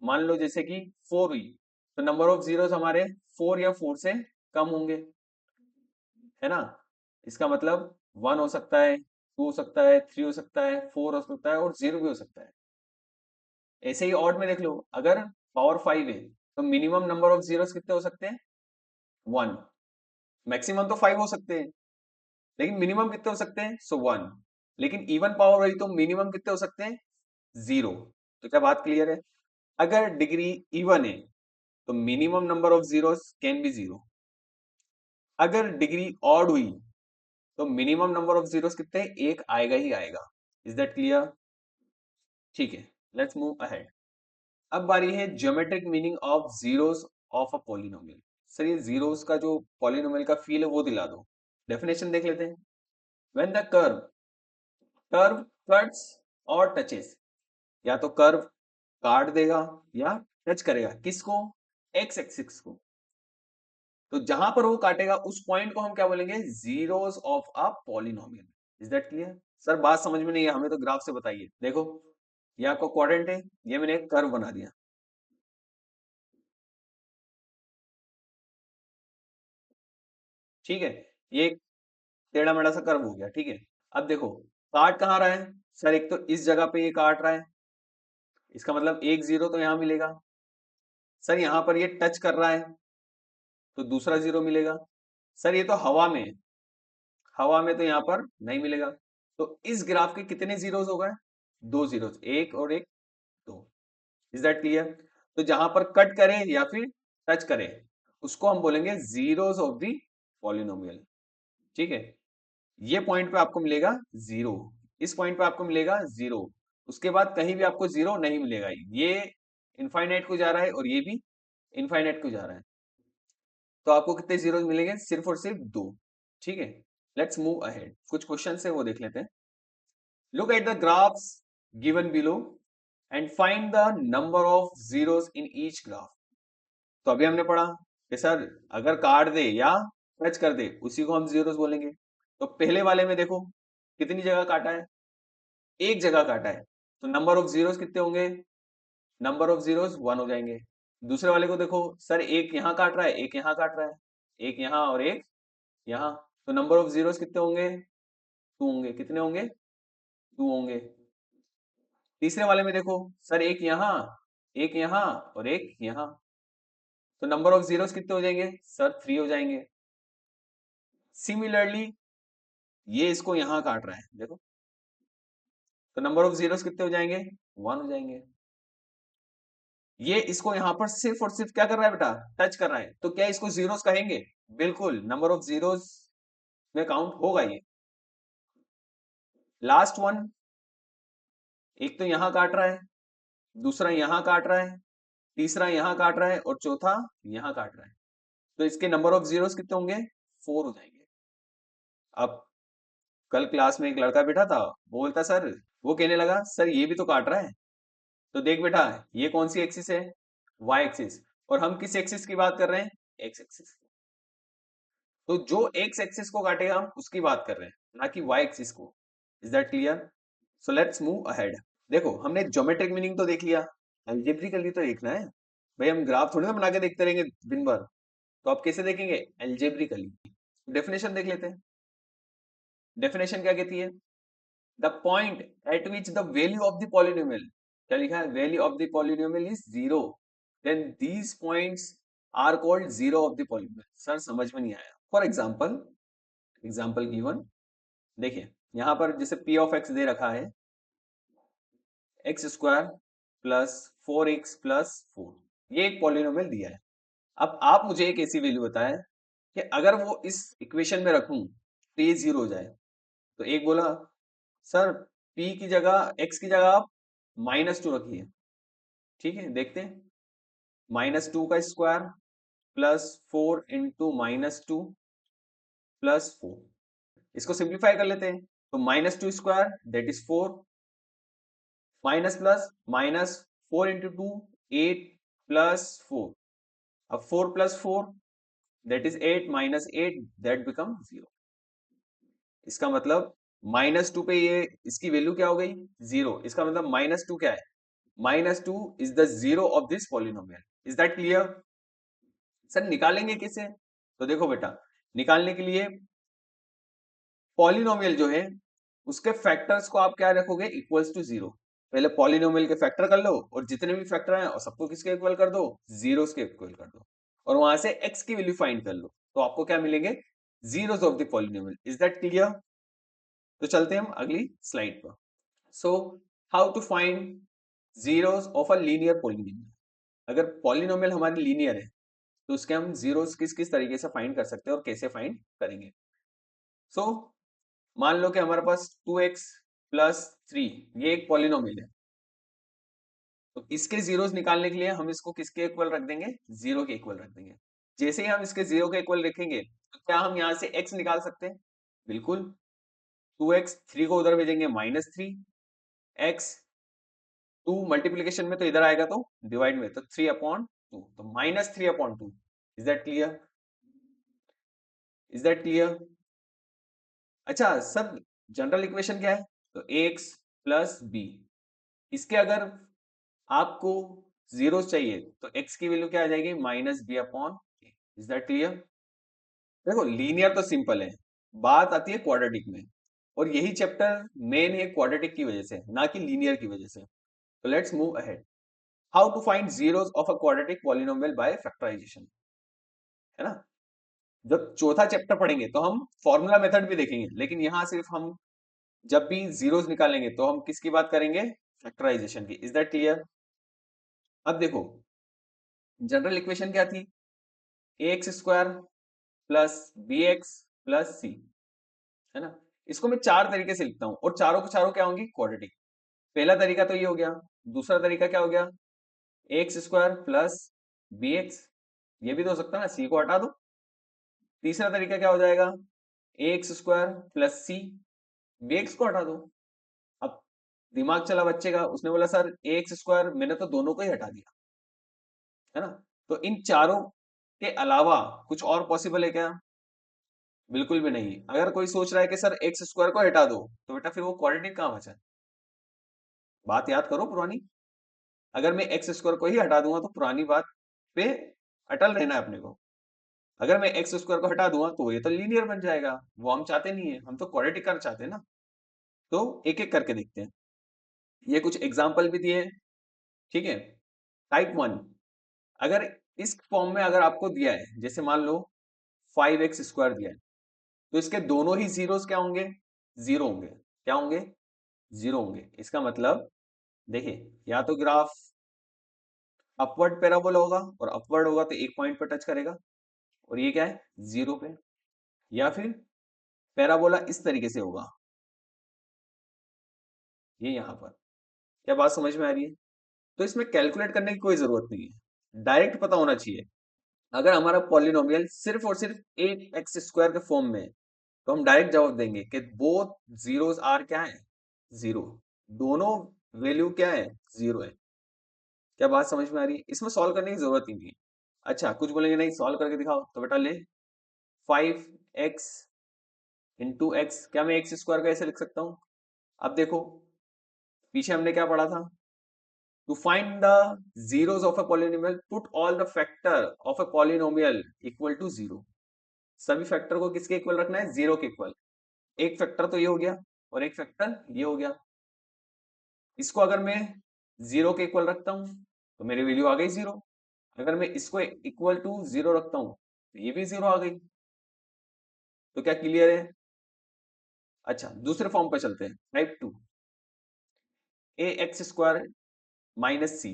मान लो जैसे कि 4 हुई, तो नंबर ऑफ जीरोस हमारे 4 या 4 से कम होंगे, है ना। इसका मतलब 1 हो सकता है, 2 हो सकता है, 3 हो सकता है, 4 हो सकता है और 0 भी हो सकता है। ऐसे ही ऑड में देख लो, अगर पावर 5 है तो मिनिमम नंबर ऑफ जीरोस कितने हो सकते हैं? 1। मैक्सिमम तो 5 हो सकते हैं, लेकिन मिनिमम कितने हो सकते हैं? सो 1। लेकिन इवन पावर रही तो मिनिमम कितने हो सकते हैं? 0। तो क्या बात क्लियर है? अगर डिग्री इवन है तो minimum number of zeros can be 0। अगर डिग्री ऑड हुई तो मिनिमम नंबर ऑफ जीरोस कितने? एक आएगा ही आएगा। Is that clear? ठीक है, लेट्स मूव अहेड। अब बारी है geometric meaning of zeros of a polynomial. Sir ये जीरोस का जो पॉलिनोमियल का फील है वो दिला दो। डेफिनेशन देख लेते हैं। When the curve curve cuts और टचेस, या तो कर्व काट देगा या टच करेगा किसको? एक्स एक्सिस को। तो जहां पर वो काटेगा उस पॉइंट को हम क्या बोलेंगे? Zeros of a polynomial. Is that clear? Sir बात समझ में नहीं है, हमें तो ग्राफ से बताइए। देखो, ये आपका क्वाड्रेंट है, ये मैंने एक कर्व बना दिया, ठीक है। ये एक टेढ़ा मेढ़ा सा कर्व हो गया, ठीक है। अब देखो, काट कहाँ रहा है? सर एक तो इस जगह पे ये काट रहा है, इसका मतलब एक जीरो तो यहां मिलेगा। सर यहां पर ये टच कर रहा है तो दूसरा जीरो मिलेगा। सर ये तो हवा में है, हवा में तो यहाँ पर नहीं मिलेगा। तो इस ग्राफ के कितने जीरोस हो गए? दो जीरोस, एक और एक, दो। Is that clear? तो जहां पर कट करे या फिर टच करे उसको हम बोलेंगे जीरोस ऑफ द पॉलिनोमियल, ठीक है। ये पॉइंट पे आपको मिलेगा 0, इस पॉइंट पे आपको मिलेगा 0, उसके बाद कहीं भी आपको 0 नहीं मिलेगा। ये इनफाइनाइट को जा रहा है और ये भी इनफाइनाइट को जा रहा है। तो आपको कितने जीरो मिलेंगे? सिर्फ और सिर्फ 2, ठीक है। लेट्स मूव अहेड, कुछ क्वेश्चन है वो देख लेते हैं। Look at the graphs given below and find the number of zeros in each graph. तो अभी हमने पढ़ा कि सर अगर काट दे या टच कर दे उसी को हम जीरोस बोलेंगे। तो पहले वाले में देखो कितनी जगह काटा है? एक जगह काटा है, तो नंबर ऑफ जीरोस कितने होंगे? नंबर ऑफ जीरोस 1 हो जाएंगे। दूसरे वाले को देखो, सर एक यहाँ काट रहा है, एक यहाँ काट रहा है, एक यहाँ और एक यहाँ, तो नंबर ऑफ जीरोस कितने होंगे? 2 होंगे। कितने होंगे? 2 होंगे। तीसरे वाले में देखो, सर एक यहाँ और एक यहाँ, तो नंबर ऑफ जीरोस कितने हो जाएंगे? सर 3 हो जाएंगे। सिमिलरली ये इसको यहाँ काट रहा है, देखो, तो नंबर ऑफ जीरोस कितने हो जाएंगे? 1 हो जाएंगे। ये इसको यहां पर सिर्फ और सिर्फ क्या कर रहा है बेटा? टच कर रहा है, तो क्या इसको जीरोस कहेंगे? बिल्कुल, नंबर ऑफ जीरोस में काउंट होगा ये। लास्ट वन, एक तो यहां काट रहा है, दूसरा यहां काट रहा है, तीसरा यहां काट रहा है और चौथा यहां काट रहा है, तो इसके नंबर ऑफ जीरोस कितने होंगे? 4 हो जाएंगे। अब कल क्लास में एक लड़का बैठा था, वो बोलता सर, वो कहने लगा सर ये भी तो काट रहा है। तो देख बेटा, ये कौन सी एक्सिस है? Y axis. और हम किस एक्सिस की बात कर रहे हैं? X axis. तो जो एक्स एक्सिस को काटेगा हम उसकी बात कर रहे हैं, ना कि वाई एक्सिस को। Is that clear? So let's move ahead. देखो, हमने ज्योमेट्रिक मीनिंग तो देख लिया, एल्जेब्रिकली तो देखना है भाई। हम ग्राफ थोड़ी ना बना के देखते रहेंगे दिन भर, तो आप कैसे देखेंगे? एल्जेब्रिकली। डेफिनेशन देख लेते हैं। डेफिनेशन क्या कहती है? The point at which the value of the polynomial, क्या लिखा है? Value of the polynomial is 0, then these points are called zero of the polynomial. Sir समझ में नहीं आया। फॉर एग्जाम्पल, एग्जाम्पल गिवन, देखिए यहां पर जैसे p ऑफ x दे रखा है x square plus 4x plus 4, ये एक पॉलिनोमियल दिया है। अब आप मुझे एक ऐसी वैल्यू बताएं कि अगर वो इस इक्वेशन में रखूं तो ये 0 हो जाए। तो एक बोला सर p की जगह, x की जगह आप -2 रखिए, ठीक है। देखते हैं, -2 का स्क्वायर प्लस 4 इंटू -2 प्लस 4, इसको सिंप्लीफाई कर लेते हैं। तो -2 square that is 4, minus plus minus, 4 into 2 8 plus 4, अब 4 plus 4 that is 8 minus 8 that become 0। इसका मतलब -2 पे ये इसकी वैल्यू क्या हो गई? 0। इसका मतलब -2 क्या है? -2 is the zero of this polynomial. Is that clear? Sir निकालेंगे कैसे? तो देखो बेटा, निकालने के लिए पॉलिनोमियल जो है उसके फैक्टर्स को आप क्या रखोगे, इक्वल्स टू जीरो। पहले पॉलिनोमियल के फैक्टर कर लो और जितने भी फैक्टर हैं और सबको किसके इक्वल कर दो, जीरोस के इक्वल कर दो, और वहां से एक्स की वैल्यू फाइंड कर लो, तो आपको क्या मिलेंगे, zeros of the polynomial. Is that clear? तो चलते हैं हम अगली स्लाइड पर। So how to find zeros of a linear polynomial. अगर पॉलिनोमियल हमारी लीनियर है तो उसके हम जीरोस किस किस तरीके से फाइंड कर सकते हैं और कैसे फाइंड करेंगे। सो मान लो कि हमारे पास 2x प्लस 3 ये एक पॉलिनोमियल है, तो इसके जीरोस निकालने के लिए हम इसको किसके इक्वल रख देंगे, जीरो के इक्वल रख देंगे। जैसे ही हम इसके जीरो के इक्वल रखेंगे तो क्या हम यहाँ से x निकाल सकते हैं, बिल्कुल। 2x 3 को उधर भेजेंगे -3, x 2 मल्टीप्लीकेशन में तो इधर आएगा, तो डिवाइड में तो 3/2, तो -3/2। Is that clear? Is that clear? अच्छा सर, जनरल इक्वेशन क्या है, तो ax प्लस बी। इसके अगर आपको जीरो चाहिए तो x की वैल्यू क्या आ जाएगी, -b/a। Is that clear? देखो लीनियर तो सिंपल है, बात आती है क्वाड्रेटिक में, और यही चैप्टर मेन है क्वाड्रेटिक की वजह से, ना कि लीनियर की वजह से। तो let's move ahead. How to find zeros of a quadratic polynomial by factorisation, है ना। जब चौथा चैप्टर पढ़ेंगे तो हम फॉर्मूला मेथड भी देखेंगे, लेकिन यहाँ सिर्फ हम जब भी जीरोस निकालेंगे तो हम किसकी बात करेंगे, फैक्टराइजेशन की। Is that clear? अब देखो जनरल इक्वेशन क्या थी, ax² plus bx plus c, है ना। इसको मैं चार तरीके से लिखता हूं और चारों के चारों क्या होंगी, क्वाड्रेटिक। पहला तरीका तो ये हो गया, दूसरा तरीका क्या हो गया, ax² प्लस bx, ये भी तो हो सकता है ना, c को हटा दो। तीसरा तरीका क्या हो जाएगा, ax² प्लस c, bx को हटा दो। अब दिमाग चला बच्चे का, उसने बोला सर ax², मैंने तो दोनों को ही हटा दिया, है ना। तो इन चारों के अलावा कुछ और पॉसिबल है क्या, बिल्कुल भी नहीं। अगर कोई सोच रहा है कि सर x² को हटा दो, तो बेटा फिर वो क्वाड्रेटिक कहाँ बचा, बात याद करो पुरानी। अगर मैं x² को ही हटा दूंगा तो पुरानी बात पे अटल रहना है अपने को। अगर मैं x² को हटा दूंगा तो ये तो लीनियर बन जाएगा, वो हम चाहते नहीं है, हम तो क्वाड्रेटिक करना चाहते हैं ना। तो एक एक करके देखते हैं, ये कुछ एग्जाम्पल भी दिए हैं, ठीक है। टाइप 1, अगर इस फॉर्म में अगर आपको दिया है, जैसे मान लो 5x² दिया है, तो इसके दोनों ही जीरोस क्या होंगे, जीरो होंगे। क्या होंगे, जीरो होंगे। इसका मतलब देखिए, या तो ग्राफ अपवर्ड पैराबोला होगा, और अपवर्ड होगा तो एक पॉइंट पर टच करेगा, और ये क्या है, जीरो पे। या फिर पैराबोला इस तरीके से होगा, ये यहाँ पर। क्या बात समझ में आ रही है? तो इसमें कैलकुलेट करने की कोई जरूरत नहीं है, डायरेक्ट पता होना चाहिए। अगर हमारा पॉलिनोमियल सिर्फ और सिर्फ एक x² के फॉर्म में है, तो हम डायरेक्ट जवाब देंगे कि बोथ जीरोस आर क्या है, जीरो। दोनों वैल्यू क्या है, जीरो है। क्या बात समझ में आ रही है? इसमें सॉल्व करने की जरूरत ही नहीं है। अच्छा कुछ बोलेंगे नहीं सॉल्व करके दिखाओ, तो बेटा ले 5x इंटू एक्स, क्या मैं x² का ऐसे लिख सकता हूं। अब देखो पीछे हमने क्या पढ़ा था, to find the zeros of a polynomial put all the factor of a polynomial equal to zero. सभी फैक्टर को किसके इक्वल रखना है, जीरो के इक्वल। एक फैक्टर तो ये हो गया, और एक फैक्टर ये हो गया। इसको अगर मैं जीरो के इक्वल रखता हूं तो मेरी वैल्यू आ गई जीरो। अगर मैं इसको इक्वल टू जीरो रखता हूं तो ये भी जीरो आ गई। तो क्या क्लियर है? अच्छा दूसरे फॉर्म पर चलते हैं, टाइप 2, ax² माइनस सी।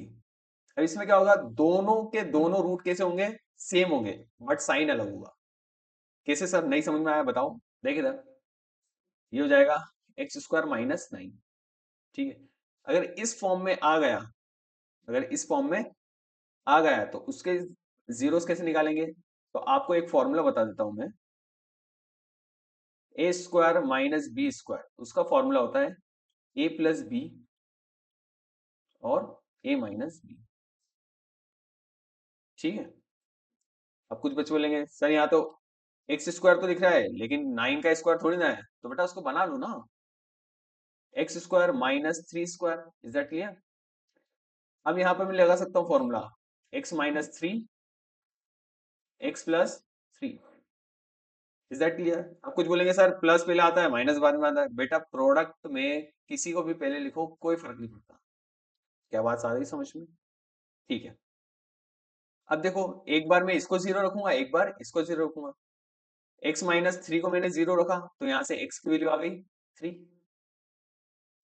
अब इसमें क्या होगा, दोनों के दोनों रूट कैसे होंगे, सेम होंगे, बट साइन अलग होगा। कैसे सर, नहीं समझ में आया बताओ। देखिए इधर, ये हो जाएगा x² -9, ठीक है। अगर इस फॉर्म में आ गया, अगर इस फॉर्म में आ गया तो उसके जीरोस कैसे निकालेंगे, तो आपको एक फॉर्मूला बता देता हूं मैं। a² माइनस b², उसका फॉर्मूला होता है a प्लस बी और a माइनस बी, ठीक है। अब कुछ बच्चे बोलेंगे सर यहाँ तो x² तो दिख रहा है, लेकिन 9 का स्क्वायर थोड़ी ना है, तो बेटा उसको बना लो ना, x² -3²। Is that clear? अब यहाँ पर मैं लगा सकता हूँ formula, x -3 x +3, is that clear? आप कुछ बोलेंगे सर प्लस पहले आता है माइनस बाद में आता है, बेटा प्रोडक्ट में किसी को भी पहले लिखो कोई फर्क नहीं पड़ता। क्या बात आ रही समझ में? ठीक है, अब देखो एक बार मैं इसको जीरो रखूंगा, एक बार इसको जीरो रखूंगा। x माइनस थ्री को मैंने जीरो रखा तो यहाँ से x की वैल्यू आ गई 3।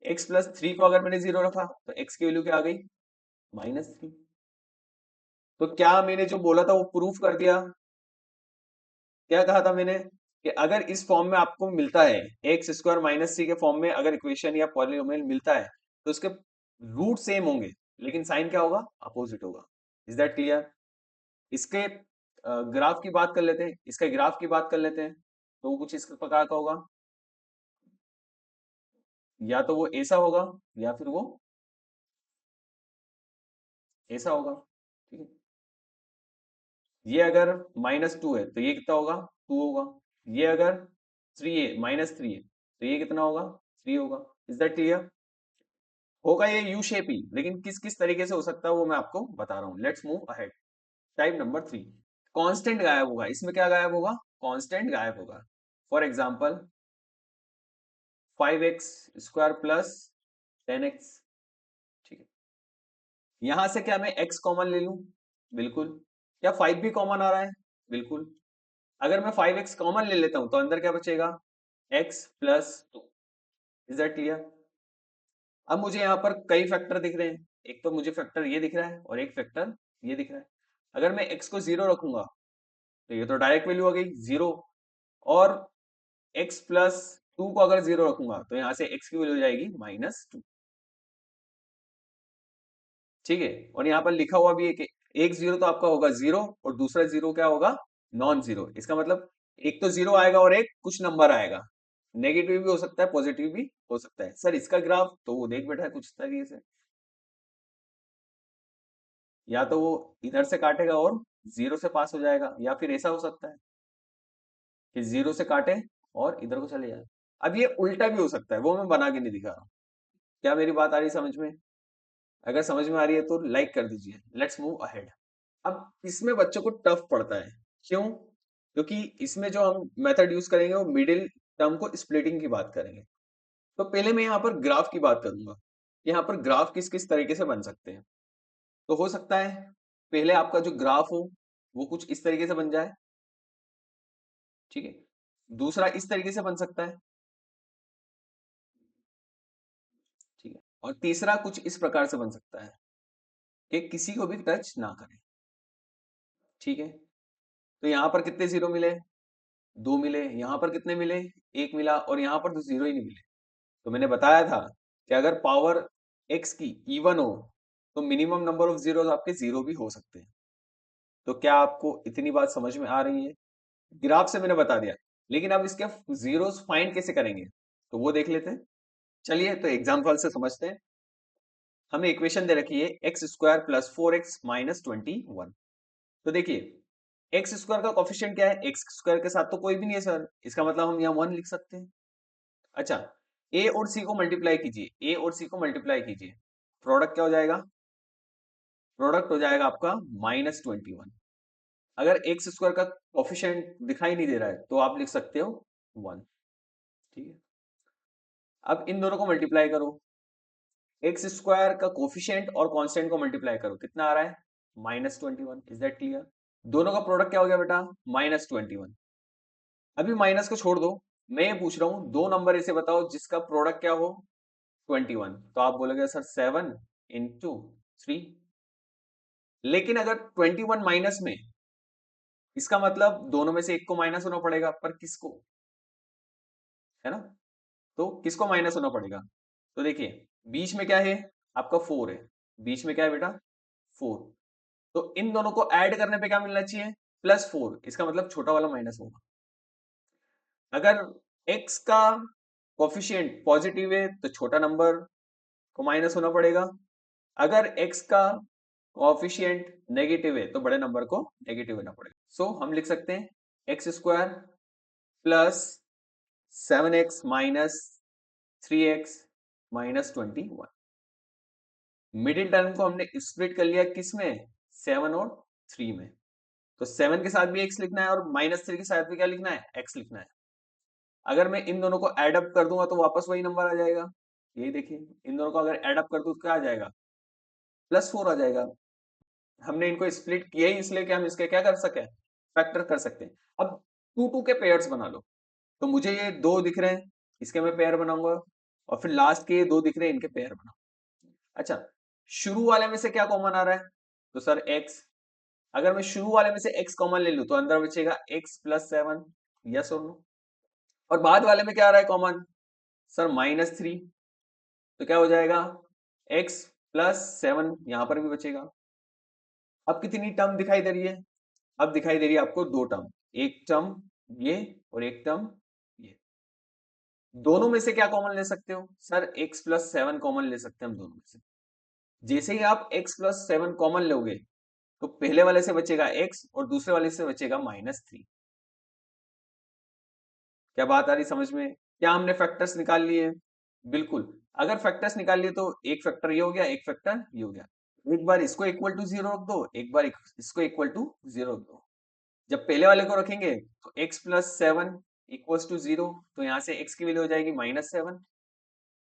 x प्लस थ्री को अगर मैंने जीरो रखा तो x की वैल्यू क्या आ गई? -3। तो क्या मैंने जो बोला था वो प्रूफ कर दिया? क्या कहा था मैंने कि अगर इस फॉर्म में आपको मिलता है एक्स स्क्वायर माइनस सी के फॉर्म में अगर इक्वेशन या पॉलिनोमियल मिलता है तो उसके रूट सेम होंगे लेकिन साइन क्या होगा? अपोजिट होगा। Is that clear? इसके ग्राफ की बात कर लेते हैं, इसका ग्राफ की बात कर लेते हैं, तो वो कुछ इस प्रकार का होगा, या तो वो ऐसा होगा या फिर वो ऐसा होगा। ठीक है, ये अगर -2 है तो ये कितना होगा? 2 होगा। ये अगर 3 है, -3 है तो ये कितना होगा? 3 होगा। Is that clear? होगा ये यू शेप ही, लेकिन किस किस तरीके से हो सकता है वो मैं आपको बता रहा हूँ। Let's move ahead. Type number 3, constant गायब होगा। इसमें क्या गायब होगा? कांस्टेंट गायब होगा। For example 5x square plus 10x। ठीक है, यहां से क्या मैं x कॉमन ले लूं? बिल्कुल। क्या 5 भी कॉमन आ रहा है? बिल्कुल। अगर मैं 5x कॉमन ले लेता हूं तो अंदर क्या बचेगा? x plus 2। Is that clear? अब मुझे यहाँ पर कई फैक्टर दिख रहे हैं, एक तो मुझे फैक्टर ये दिख रहा है और एक फैक्टर ये दिख रहा है। अगर मैं x को जीरो रखूंगा तो ये तो डायरेक्ट वैल्यू हो गई जीरो, और x प्लस 2 को अगर जीरो रखूंगा तो यहाँ से x की वैल्यू हो जाएगी -2। ठीक है, और यहाँ पर लिखा हुआ भी है कि एक जीरो तो आपका होगा जीरो और दूसरा जीरो क्या होगा? Non zero. इसका मतलब एक तो जीरो आएगा और एक कुछ नंबर आएगा। नेगेटिव भी हो सकता है, पॉजिटिव भी हो सकता है। सर इसका ग्राफ तो वो देख बैठा है कुछ तरीके से, या तो वो इधर से काटेगा और जीरो से पास हो जाएगा, या फिर ऐसा हो सकता है कि जीरो से काटे और इधर को चले जाए। अब ये उल्टा भी हो सकता है, वो मैं बना के नहीं दिखा रहा हूँ। क्या मेरी बात आ रही समझ में? अगर समझ में आ रही है तो लाइक कर दीजिए। Let's move ahead. अब इसमें बच्चों को टफ पड़ता है। क्यों? क्योंकि इसमें जो हम मेथड यूज करेंगे वो मिडिल टर्म को स्प्लिटिंग की बात करेंगे। तो पहले मैं यहाँ पर ग्राफ की बात करूंगा, यहाँ पर ग्राफ किस किस तरीके से बन सकते हैं। तो हो सकता है पहले आपका जो ग्राफ हो वो कुछ इस तरीके से बन जाए। ठीक है, दूसरा इस तरीके से बन सकता है। ठीक है, और तीसरा कुछ इस प्रकार से बन सकता है कि किसी को भी टच ना करे। ठीक है, तो यहाँ पर कितने जीरो मिले? दो मिले। यहाँ पर कितने मिले? एक मिला। और यहाँ पर तो जीरो ही नहीं मिले। तो मैंने बताया था कि अगर पावर x की इवन हो तो मिनिमम नंबर ऑफ जीरो आपके जीरो भी हो सकते हैं। तो क्या आपको इतनी बात समझ में आ रही है? ग्राफ से मैंने बता दिया, लेकिन अब इसके जीरोस फाइंड कैसे करेंगे तो वो देख लेते हैं। चलिए तो एग्जाम्पल से समझते हैं। हमें इक्वेशन दे रखी है x square plus 4x minus 21। तो देखिए एक्स स्क्वायर का कोफिशिएंट क्या है? एक्स स्क्वायर के साथ तो कोई भी नहीं है सर, इसका मतलब हम यहाँ 1 लिख सकते हैं। अच्छा, ए और सी को मल्टीप्लाई कीजिए, ए और सी को मल्टीप्लाई कीजिए, प्रोडक्ट क्या हो जाएगा? प्रोडक्ट हो जाएगा आपका -21। अगर एक्स स्क्वायर का कोफिशिएंट दिखाई नहीं दे रहा है तो आप लिख सकते हो 1। ठीक है, अब इन दोनों को मल्टीप्लाई करो, एक्स स्क्वायर का कोफिशिएंट और कांस्टेंट को मल्टीप्लाई करो, कितना आ रहा है? -21। Is that clear? दोनों का प्रोडक्ट क्या हो गया बेटा? -21। अभी माइनस को छोड़ दो, मैं ये पूछ रहा हूँ दो नंबर ऐसे बताओ जिसका प्रोडक्ट क्या हो? 21। तो आप बोलोगे सर 7 इंटू 3। लेकिन अगर 21 माइनस में, इसका मतलब दोनों में से एक को माइनस होना पड़ेगा, पर किसको? है ना? तो किसको माइनस होना पड़ेगा? तो देखिए बीच में क्या है? आपका 4 है। बीच में क्या है बेटा? 4। तो इन दोनों को ऐड करने पे क्या मिलना चाहिए? +4। इसका मतलब छोटा वाला माइनस होगा। अगर x का कोफिशिएंट पॉजिटिव है तो छोटा नंबर को माइनस होना पड़ेगा। अगर x का कोफिशिएंट नेगेटिव है तो बड़े नंबर को नेगेटिव होना पड़ेगा। सो हम लिख सकते हैं x square plus 7x minus 3x minus 21। Middle term को हमने स्प्लिट कर लिया किस में? 7 और 3 में। तो 7 के साथ भी x लिखना है और -3 के साथ भी क्या लिखना है, x लिखना है। अगर मैं इन दोनों को ऐड अप कर दूंगा तो वापस वही नंबर आ जाएगा। यही देखिए, इन दोनों को अगर ऐड अप कर दूं तो क्या आ जाएगा, +4 आ जाएगा। हमने इनको स्प्लिट किया ही इसलिए कि हम इसके क्या कर सके, फैक्टर कर सकते हैं। अब 2 के पेयर्स बना लो। तो मुझे ये 2 दिख रहे हैं, इसके मैं पेयर बनाऊंगा, और फिर लास्ट के ये 2 दिख रहे हैं, इनके पेयर बनाऊंगा। अच्छा, शुरू वाले में से क्या कॉमन आ रहा है, तो सर x। अगर मैं शुरू वाले में से x कॉमन ले लूं तो अंदर बचेगा x+7, यस और नो। और बाद वाले में क्या आ रहा है कॉमन, सर -3, तो क्या हो जाएगा, x+7 यहां पर भी बचेगा। अब कितनी टर्म दिखाई दे रही है, अब दिखाई दे रही है आपको 2 टर्म, एक टर्म ये और एक टर्म ये। दोनों में से क्या कॉमन ले सकते हो, सर x+7 कॉमन ले सकते हैं हम दोनों में से। जैसे ही आप x+7 कॉमन लोगे तो पहले वाले से बचेगा x और दूसरे वाले से बचेगा -3। क्या बात आ रही समझ में, क्या हमने फैक्टर्स निकाल लिए, बिल्कुल। अगर फैक्टर्स निकाल लिए तो एक फैक्टर ये हो गया, एक फैक्टर ये हो गया। एक बार इसको इक्वल टू 0 रख दो, एक बार इसको इक्वल टू 0 रख दो। जब पहले वाले को रखेंगे तो x+7 इक्वल्स टू 0, तो यहां से x की वैल्यू हो जाएगी -7,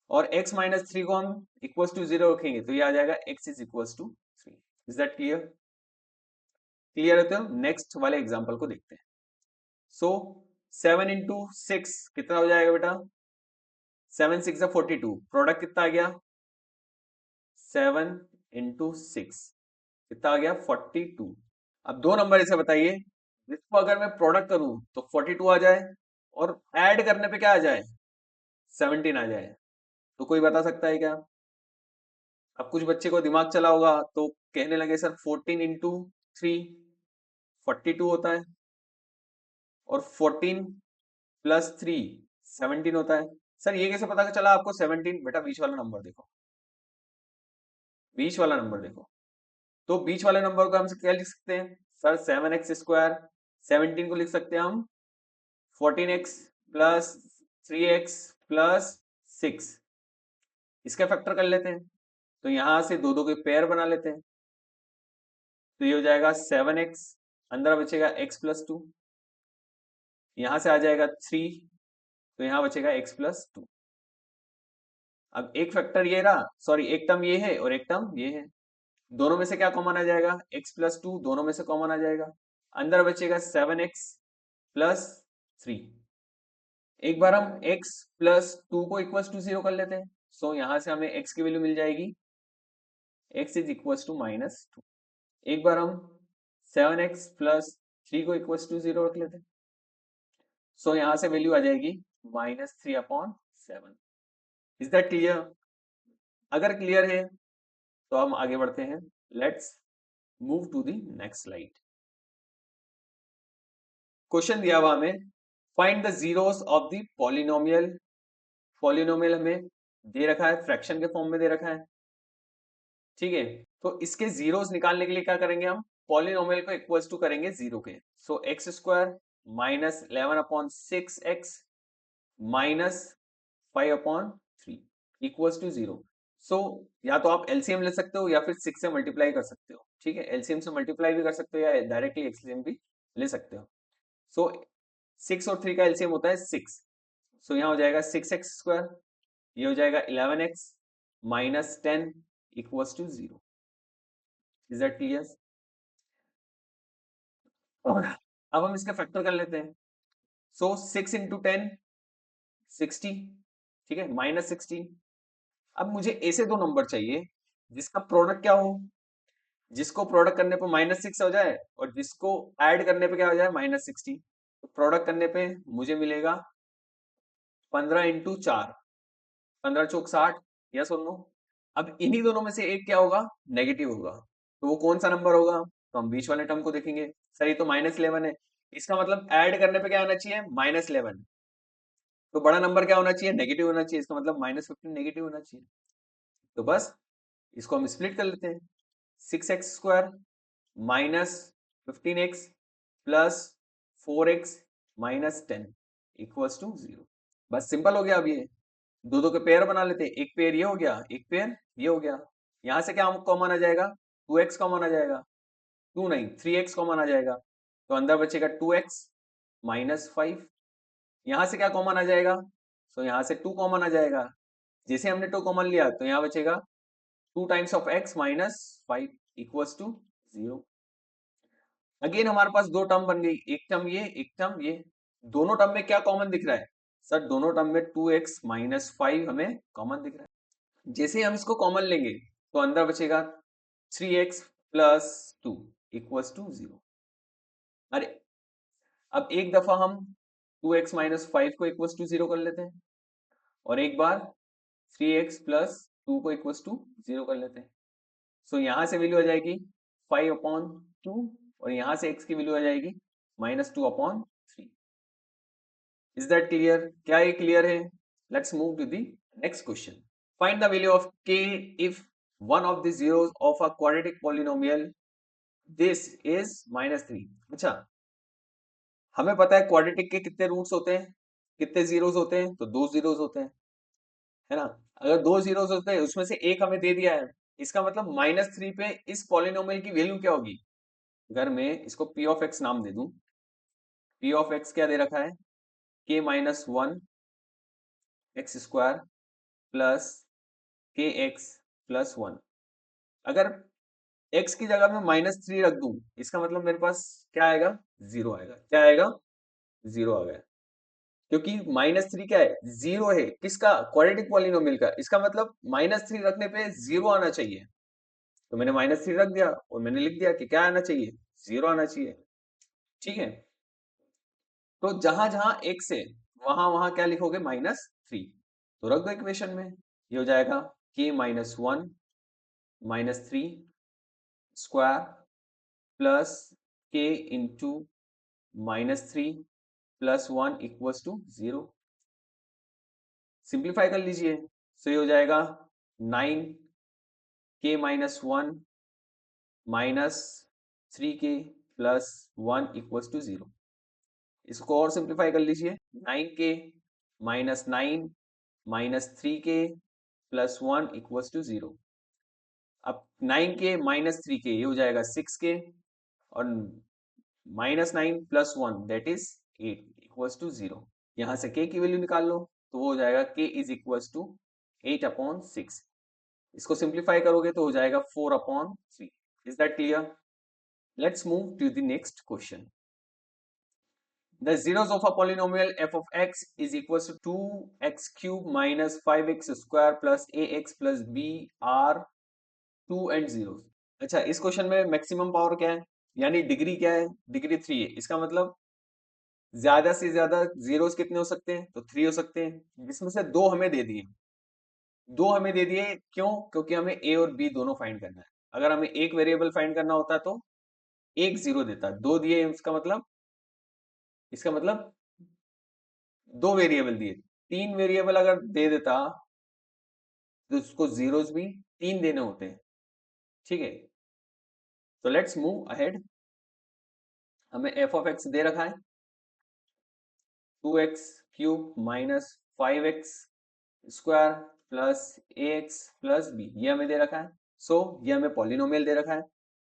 और x-3 को हम इक्वल्स टू 0 रखेंगे तो ये आ जाएगा x is equals to 3। Is that clear, clear है? तो नेक्स्ट वाले एग्जांपल को देखते हैं। सो 7 इंटू 6 कितना हो जाएगा बेटा, 7 6 42, प्रोडक्ट कितना आ गया, 7 इंटू 6 कितना आ गया, 42। अब दो नंबर ऐसे बताइए जिसको अगर मैं प्रोडक्ट करूं तो 42 आ जाए और ऐड करने पे क्या आ जाए, 17 आ जाए। तो कोई बता सकता है क्या? अब कुछ बच्चे को दिमाग चला होगा तो कहने लगे सर 14 इंटू 3 42 होता है, और 14 प्लस 3 17 होता है। सर ये कैसे पता चला आपको 17? बेटा बीच वाला नंबर देखो, बीच वाला नंबर देखो। तो बीच वाले नंबर को हम क्या लिख सकते हैं, सर 7x² 17 को लिख सकते हैं हम 14x प्लस 3x प्लस 6। इसका फैक्टर कर लेते हैं, तो यहां से दो दो के पेयर बना लेते हैं। तो ये हो जाएगा 7x, अंदर बचेगा x+2, यहां से आ जाएगा 3, तो यहां बचेगा x+2। अब एक फैक्टर ये रहा, सॉरी एक टर्म ये है और एक टर्म ये है, दोनों में से क्या कॉमन आ जाएगा, x+2 दोनों में से कॉमन आ जाएगा, अंदर बचेगा 7x+3। एक बार हम x+2 को इक्वल्स टू 0 कर लेते हैं, सो यहां से हमें x की वैल्यू मिल जाएगी, x इज इक्वल्स टू -2। एक बार हम 7x+3 को इक्वल्स टू 0 रख लेते हैं, सो यहां से वैल्यू आ जाएगी -3/7। Is that clear? अगर क्लियर है तो हम आगे बढ़ते हैं। Let's move to the next slide. Question दिया हुआ हमें, find the zeros of the polynomial. Polynomial हमें दे रखा है, फ्रैक्शन के फॉर्म में दे रखा है, ठीक है। तो इसके जीरोस निकालने के लिए क्या करेंगे हम, पॉलिनोमियल को इक्वल्स टू करेंगे 0 के। So x² minus 11/6x minus 5/3 equals to 0। So या तो आप एलसीएम ले सकते हो या फिर 6 से मल्टीप्लाई कर सकते हो, ठीक है। एलसीएम से मल्टीप्लाई भी कर सकते हो या डायरेक्टली एलसीएम भी ले सकते हो। सो 6 और 3 का एलसीएम होता है 6, सो यहाँ हो जाएगा 6x², ये हो जाएगा 11x minus 10 equals to 0। Is that clear? अब हम इसका फैक्टर कर लेते हैं। सो 6 इंटू 10 60, ठीक है, -16। अब मुझे ऐसे दो नंबर चाहिए जिसका प्रोडक्ट क्या हो, जिसको प्रोडक्ट करने पे -6 हो जाए और जिसको ऐड करने पे क्या हो जाए, -60। तो प्रोडक्ट करने पे मुझे मिलेगा 15 इंटू 4, 15 चौक 60, यस और नो। अब इन्हीं दोनों में से एक क्या होगा, नेगेटिव होगा। तो वो कौन सा नंबर होगा, तो हम बीच वाले टर्म को देखेंगे। सर ये तो -11 है, इसका मतलब ऐड करने पे क्या आना चाहिए, -11। तो बड़ा नंबर क्या होना चाहिए, नेगेटिव होना चाहिए, इसका मतलब -15 नेगेटिव होना चाहिए। तो बस इसको हम स्प्लिट कर लेते हैं, 6x² minus 15x plus 4x minus 10 equals to 0। बस सिंपल हो गया। अब ये दो दो के पेयर बना लेते हैं, एक पेयर ये हो गया, एक पेयर ये हो गया। यहां से क्या कॉमन आ जाएगा, 2x कॉमन आ जाएगा, 2 नहीं 3x कॉमन आ जाएगा। तो अंदर बचेगा 2x माइनस 5। यहां से क्या कॉमन आ जाएगा? तो यहां से 2 कॉमन आ जाएगा। जैसे हमने 2 कॉमन लिया तो यहाँ बचेगा 2 times of x minus 5 equals to 0। Again हमारे पास दो टर्म बन गई, एक टर्म ये, एक टर्म ये। दोनों टर्म में क्या कॉमन दिख रहा है? सर दोनों टर्म में 2x माइनस 5 हमें कॉमन दिख रहा है। जैसे हम इसको कॉमन लेंगे तो अंदर बचेगा 3x प्लस 2 इक्वल्स टू 0। अरे अब एक दफा हम 2x माइनस 5 को इक्वल्स टू 0 कर लेते हैं, और एक बार 3x प्लस 2 को इक्वल्स टू 0 कर लेते हैं। सो यहां से वैल्यू आ जाएगी 5/2, और यहां से x की वैल्यू आ जाएगी -2/3। Is that clear? क्या ये क्लियर है? Let's move to the next question. Find the value of k if one of the zeros of a quadratic polynomial this is -3। अच्छा, हमें पता है क्वाड्रेटिक के कितने रूट्स होते हैं, कितने जीरोस होते हैं? तो 2 जीरोस होते हैं, है ना। अगर 2 जीरोस होते हैं उसमें से एक हमें दे दिया है, इसका मतलब -3 पे इस पॉलिनोमियल की वैल्यू क्या होगी? अगर मैं इसको p ऑफ x नाम दे दूं, p ऑफ x क्या दे रखा है? k minus 1 x square plus के एक्स प्लस 1। अगर x की जगह में -3 रख दूं, इसका मतलब मेरे पास क्या आएगा? 0 आएगा। क्या आएगा? 0 आ गया। क्योंकि -3 क्या है? 0 है। किसका? क्वाड्रेटिक पॉलिनोमियल का। इसका मतलब -3 रखने पे 0 आना चाहिए। तो मैंने -3 रख दिया और मैंने लिख दिया कि क्या आना चाहिए? 0 आना चाहिए। ठीक है, तो जहां जहां x है वहां वहां क्या लिखोगे? -3। तो रख दो इक्वेशन में। ये हो जाएगा k minus 1 -3 square plus k into -3 plus 1 equals to 0। Simplify कर लीजिए। सो ये हो जाएगा 9k minus 1 minus 3k plus 1 equals to 0। इसको और सिंप्लीफाई कर लीजिए। 9k minus 9 minus 3k plus 1 equals to 0। अब 9k माइनस 3k ये हो जाएगा 6k, और -9 plus 1 that is 8 equals to 0। यहां से k की वैल्यू निकाल लो तो वो हो जाएगा k इज इक्वल्स टू 8/6। इसको सिंप्लीफाई करोगे तो हो जाएगा 4/3। Is that clear? Let's move to the next question. The zeros of a polynomial f of x is equals to 2x cube minus 5x square plus ax plus b are 2 and zeros। अच्छा, इस question में maximum power क्या है, यानी degree क्या है? Degree 3 है। इसका मतलब ज्यादा से ज्यादा जीरोस कितने हो सकते हैं? तो 3 हो सकते हैं, जिसमें से दो हमें दे दिए। दो हमें दे दिए क्यों? क्योंकि हमें ए और बी दोनों फाइंड करना है। अगर हमें एक वेरिएबल फाइंड करना होता तो एक जीरो देता। दो दिए, इसका मतलब दो वेरिएबल दिए। तीन वेरिएबल अगर दे देता तो उसको जीरोस भी तीन देने होते हैं। ठीक है, तो लेट्स मूव अहेड। हमें एफ ऑफ एक्स दे रखा है 2x³ minus 5x square plus ax plus b, ये हमें दे रखा है। सो ये हमें पॉलिनोमियल दे रखा है।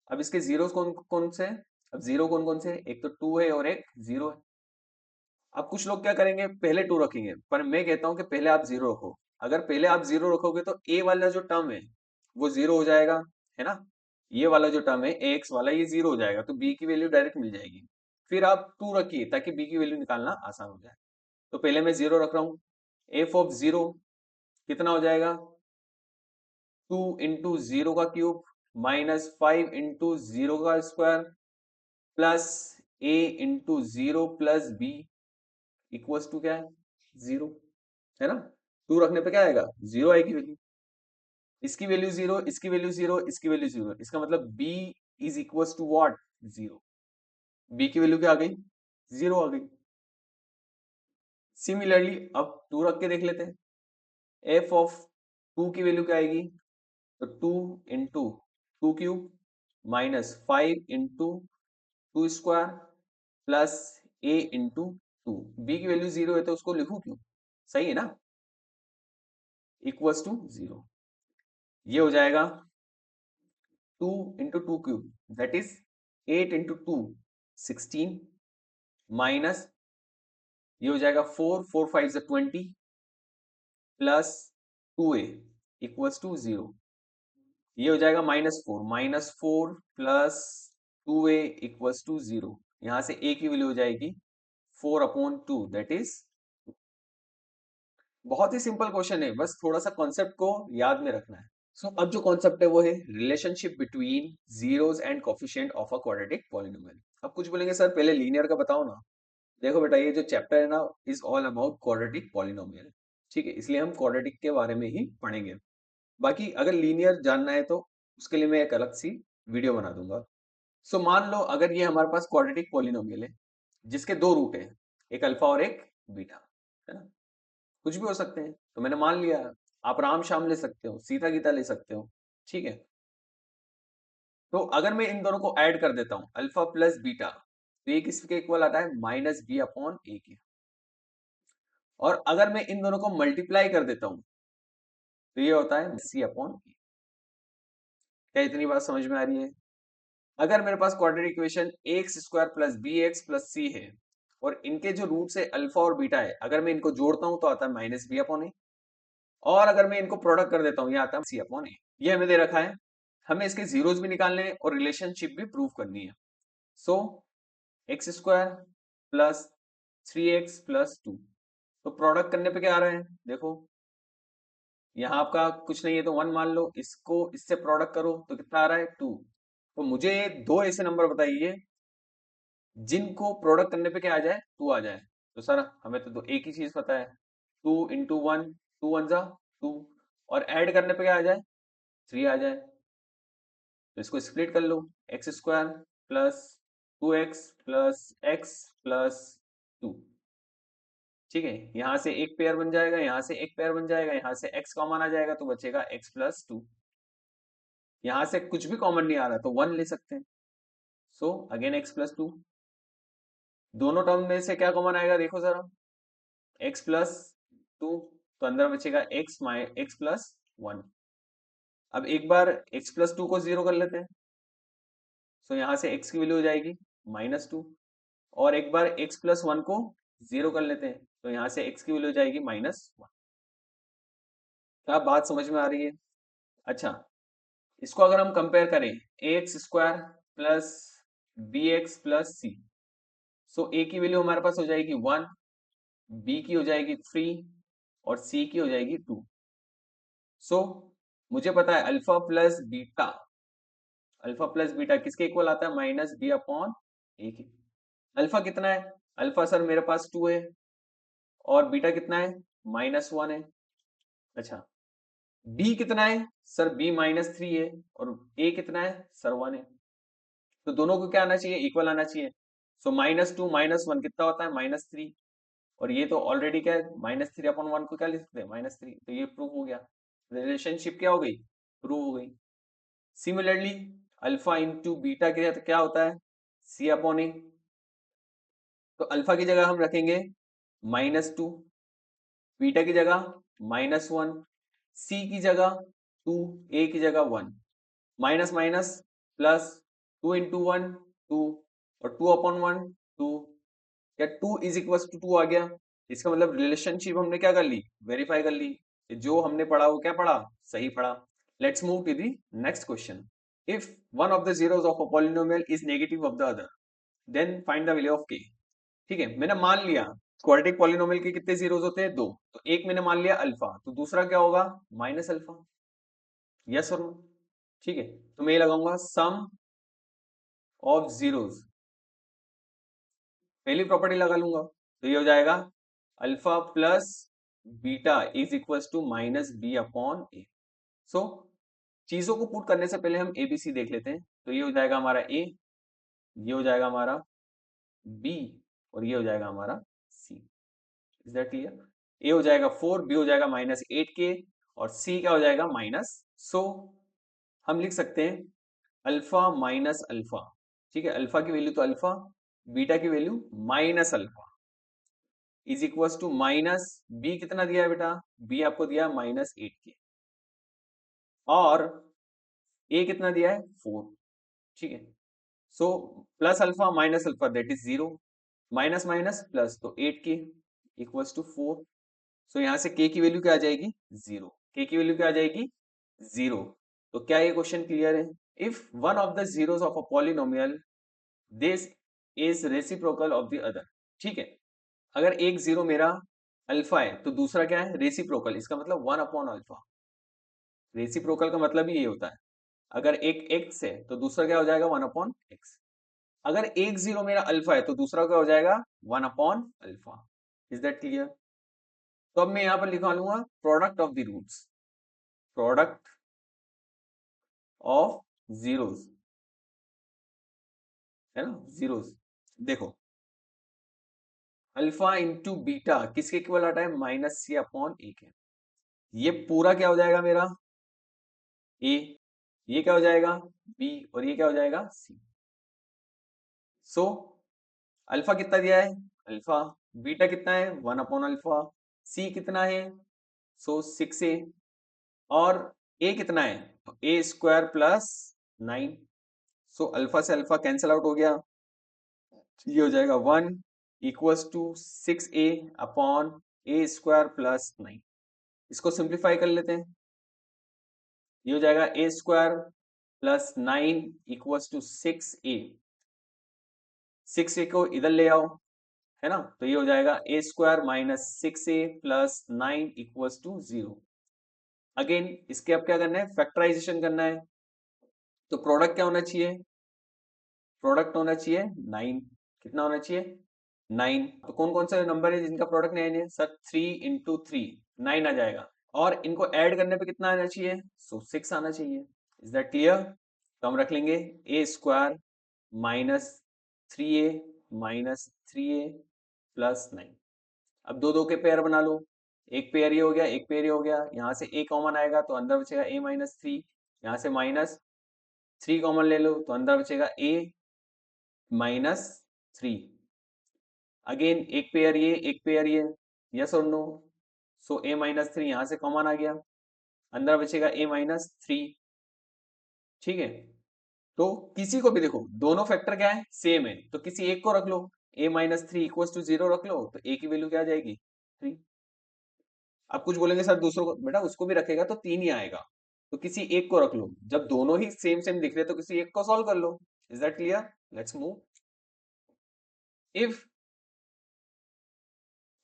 अब इसके जीरोस कौन कौन से हैं? अब जीरो कौन कौन से हैं? एक तो 2 है और एक 0 है। अब कुछ लोग क्या करेंगे, पहले 2 रखेंगे, पर मैं कहता हूं कि पहले आप 0 रखो। अगर पहले आप 0 रखोगे तो a वाला जो टर्म है वो 0 हो जाएगा, है ना। ये वाला जो टर्म है ax वाला, ये 0 हो जाएगा, तो b की वैल्यू डायरेक्ट मिल जाएगी। फिर आप 2 रखिए ताकि b की वैल्यू निकालना आसान हो जाए। तो पहले मैं 0 रख रहा हूँ। एफ ऑफ 0 कितना हो जाएगा? 2 इंटू 0 का क्यूब माइनस 5 इंटू 0 का square plus a into 0 plus b equals to क्या है? 0, है ना। 2 रखने पे क्या आएगा? 0 आएगी वैल्यू। इसकी वैल्यू 0, इसकी वैल्यू 0, इसकी वैल्यू 0। इसका मतलब b is equals to what? 0। b की वैल्यू क्या आ गई? 0 आ गई। सिमिलरली अब 2 रख के देख लेते हैं। f ऑफ 2 की वैल्यू क्या आएगी? तो 2 into 2 cube minus 5 into 2 square plus a into 2। b की वैल्यू 0 है तो उसको लिखूं क्यों? सही है ना, इक्वल्स टू 0। ये हो जाएगा 2 into 2 cube that is 8 into 2 16 minus ये हो जाएगा 4, 4 5 20 प्लस 2a इक्वल्स टू 0। ये हो जाएगा -4 प्लस 2a इक्वल्स टू 0। यहां से a की वैल्यू हो जाएगी 4/2 दैट इज। बहुत ही सिंपल क्वेश्चन है, बस थोड़ा सा कॉन्सेप्ट को याद में रखना है। अब जो कॉन्सेप्ट है वो है relationship between zeros and coefficient of a quadratic polynomial. अब कुछ बोलेंगे सर पहले लीनियर का बताओ ना। देखो बेटा, ये जो चैप्टर है ना is all about quadratic polynomial. ठीक है, इसलिए हम क्वाड्रेटिक के बारे में ही पढ़ेंगे। बाकी अगर लीनियर जानना है तो उसके लिए मैं एक अलग सी वीडियो बना दूंगा। मान लो अगर ये हमारे पास क्वाड्रेटिक पॉलिनोमियल है जिसके दो रूट है, एक अल्फा और एक बीटा, है ना। कुछ भी हो सकते हैं, तो मैंने मान लिया। आप राम श्याम ले सकते हो, सीता गीता ले सकते हो। ठीक है, तो अगर मैं इन दोनों को ऐड कर देता हूं अल्फा प्लस बीटा, तो ये किसके इक्वल आता है -b/a के। और अगर मैं इन दोनों को मल्टीप्लाई कर देता हूं तो ये होता है c/a। क्या इतनी बात समझ में आ रही है? अगर मेरे पास quadratic equation ax² plus bx plus c है और इनके जो रूट्स है अल्फा और बीटा है, अगर मैं इनको जोड़ता हूं तो आता है -b/a। और अगर मैं इनको प्रोडक्ट कर देता हूं, ये आता है c/a। ये हमें दे रखा है, हमें इसके जीरोस भी निकालने हैं और रिलेशनशिप भी प्रूव करनी है। सो x² प्लस 3x प्लस 2, तो प्रोडक्ट करने पे क्या आ रहा है देखो। यहाँ आपका कुछ नहीं है तो 1 मान लो, इसको इससे प्रोडक्ट करो तो कितना आ रहा है 2। तो मुझे दो ऐसे नंबर बताइए जिनको प्रोडक्ट करने पे क्या आ जाए 2 आ जाए। तो सर हमें तो एक ही चीज पता है, 2 इंटू 1, 2 1 जा 2, और ऐड करने पे क्या आ जाए 3 आ जाए। तो इसको स्प्लिट कर लो, x² plus 2x plus x plus 2। ठीक है, यहां से एक पेयर बन जाएगा, यहां से एक पेयर बन जाएगा, यहां से x कॉमन आ जाएगा तो बचेगा x प्लस 2। यहां से कुछ भी कॉमन नहीं आ रहा तो 1 ले सकते हैं। So again x plus 2। दोनों टर्म में से क्या कॉमन आएगा देखो जरा, x प्लस 2, तो अंदर बचेगा x प्लस 1। अब एक बार x प्लस 2 को 0 कर लेते हैं, सो यहां से x की वैल्यू हो जाएगी -2। और एक बार x प्लस 1 को 0 कर लेते हैं, तो यहां से x की वैल्यू हो जाएगी -1। क्या बात समझ में आ रही है? अच्छा, इसको अगर हम कंपेयर करें ax² plus bx plus c, so a की वैल्यू हमारे पास हो जाएगी 1, b की हो जाएगी 3 और c की हो जाएगी 2। मुझे पता है अल्फा प्लस बीटा किसके इक्वल आता है -b/a के। अल्फा कितना है? अल्फा सर मेरे पास 2 है और बीटा कितना है -1 है। अच्छा, b कितना है? सर b -3 है और a कितना है सर 1 है। तो दोनों को क्या आना चाहिए, इक्वल आना चाहिए। -2 -1 कितना होता है -3, और ये तो ऑलरेडी क्या है -3/1 को क्या लिख सकते हैं -3। तो ये प्रूव हो गया, रिलेशनशिप क्या हो गई, प्रूव हो गई। सिमिलरली अल्फा इंटू बीटा के क्या होता है c/a। तो अल्फा की जगह हम रखेंगे -2, बीटा की जगह -1, सी की जगह 2, ए की जगह 1। माइनस माइनस प्लस, 2 इंटू 1 2, और 2/1 2। क्या 2 इज इक्वल टू 2 आ गया? इसका मतलब रिलेशनशिप हमने क्या कर ली, वेरीफाई कर ली। जो हमने पढ़ा वो क्या पढ़ा, सही पढ़ा। Let's move to the next question. If one of the zeros of a polynomial is negative of the other, then find the value of k। ठीक है, मैंने मान लिया क्वाड्रेटिक पॉलिनोमियल के कितने जीरोस होते हैं, दो। तो एक मैंने मान लिया अल्फा, तो दूसरा क्या होगा माइनस अल्फा। यस और नो? ठीक है, तो मैं ये लगाऊंगा सम ऑफ जीरोस, पहली प्रॉपर्टी लगा लूंगा। तो ये हो जाएगा alpha plus beta is equal to -b/a। So चीजों को पुट करने से पहले हम एबीसी देख लेते हैं। तो ये हो जाएगा हमारा ए, ये हो जाएगा हमारा बी, और ये हो जाएगा हमारा c. Is that clear? A हो जाएगा 4, बी हो जाएगा -8k, और सी क्या हो जाएगा माइनस। सो हम लिख सकते हैं अल्फा माइनस अल्फा। ठीक है, अल्फा की वैल्यू तो अल्फा, बीटा की वैल्यू minus alpha is equal to minus b कितना दिया है बेटा, बी आपको दिया -8k, और ए कितना दिया है 4। ठीक है, so plus alpha minus alpha that is 0, minus minus plus, तो 8k इक्वल्स टू 4। सो यहाँ से k की वैल्यू क्या आ जाएगी? 0। k की वैल्यू क्या आ जाएगी? 0। तो क्या ये क्वेश्चन क्लियर है? If one of the zeros of a polynomial this is reciprocal of the other. ठीक है, अगर एक जीरो मेरा अल्फा है तो दूसरा क्या है? रेसिप्रोकल। इसका मतलब 1/अल्फा। रेसिप्रोकल का मतलब ही ये होता है, अगर एक एक्स है तो दूसरा क्या हो जाएगा? 1/x। अगर एक जीरो मेरा अल्फा है तो दूसरा क्या हो जाएगा? 1/अल्फा। Is that clear? तो अब मैं यहां पर लिखा लूंगा product of the roots, product of zeros, है ना, जीरोस। देखो, अल्फा इंटू बीटा किसके इक्वल आता है? -c/a के। ये पूरा क्या हो जाएगा मेरा? ए। ये क्या हो जाएगा? बी। और ये क्या हो जाएगा? सी। सो अल्फा कितना दिया है? अल्फा। बीटा कितना है? 1/अल्फा। सी कितना है? सो 6a। और ए कितना है? ए स्क्वायर प्लस 9। सो अल्फा से अल्फा कैंसिल आउट हो गया, ये हो जाएगा 1 इक्वल्स टू 6a/a² + 9। इसको सिंप्लीफाई कर लेते हैं, ये हो जाएगा a² + 9 equals to 6a। 6a को इधर ले आओ, है ना, तो ये हो जाएगा a² - 6a + 9 equals to 0। Again इसके अब क्या करना है? फैक्टराइजेशन करना है। तो प्रोडक्ट क्या होना चाहिए? प्रोडक्ट होना चाहिए 9। कितना होना चाहिए? 9। तो कौन कौन से नंबर है जिनका प्रोडक्ट 9 है? सर 3 × 3 9 आ जाएगा। और इनको ऐड करने पे कितना आना चाहिए? सो 6 आना चाहिए। Is that clear? तो हम रख लेंगे a² - 3a - 3a + 9। अब दो दो के पेयर बना लो, एक पेयर ये हो गया, एक पेयर ये हो गया। यहाँ से a कॉमन आएगा तो अंदर बचेगा a - 3। यहाँ से -3 कॉमन ले लो तो अंदर बचेगा a - 3। अगेन एक पेयर ये, एक पेयर ये, यस और नो? सो a - 3 यहाँ से कॉमन आ गया, अंदर बचेगा a - 3। ठीक है, तो किसी को भी देखो, दोनों फैक्टर क्या है? सेम है, तो किसी एक को रख लो। a - 3 इक्वल्स टू 0 रख लो, तो a की वैल्यू क्या आ जाएगी? 3। अब कुछ बोलेंगे सर दूसरों को, बेटा उसको भी रखेगा तो 3 ही आएगा। तो किसी एक को रख लो, जब दोनों ही सेम सेम दिख रहे तो किसी एक को सॉल्व कर लो। Is that clear? Let's move. If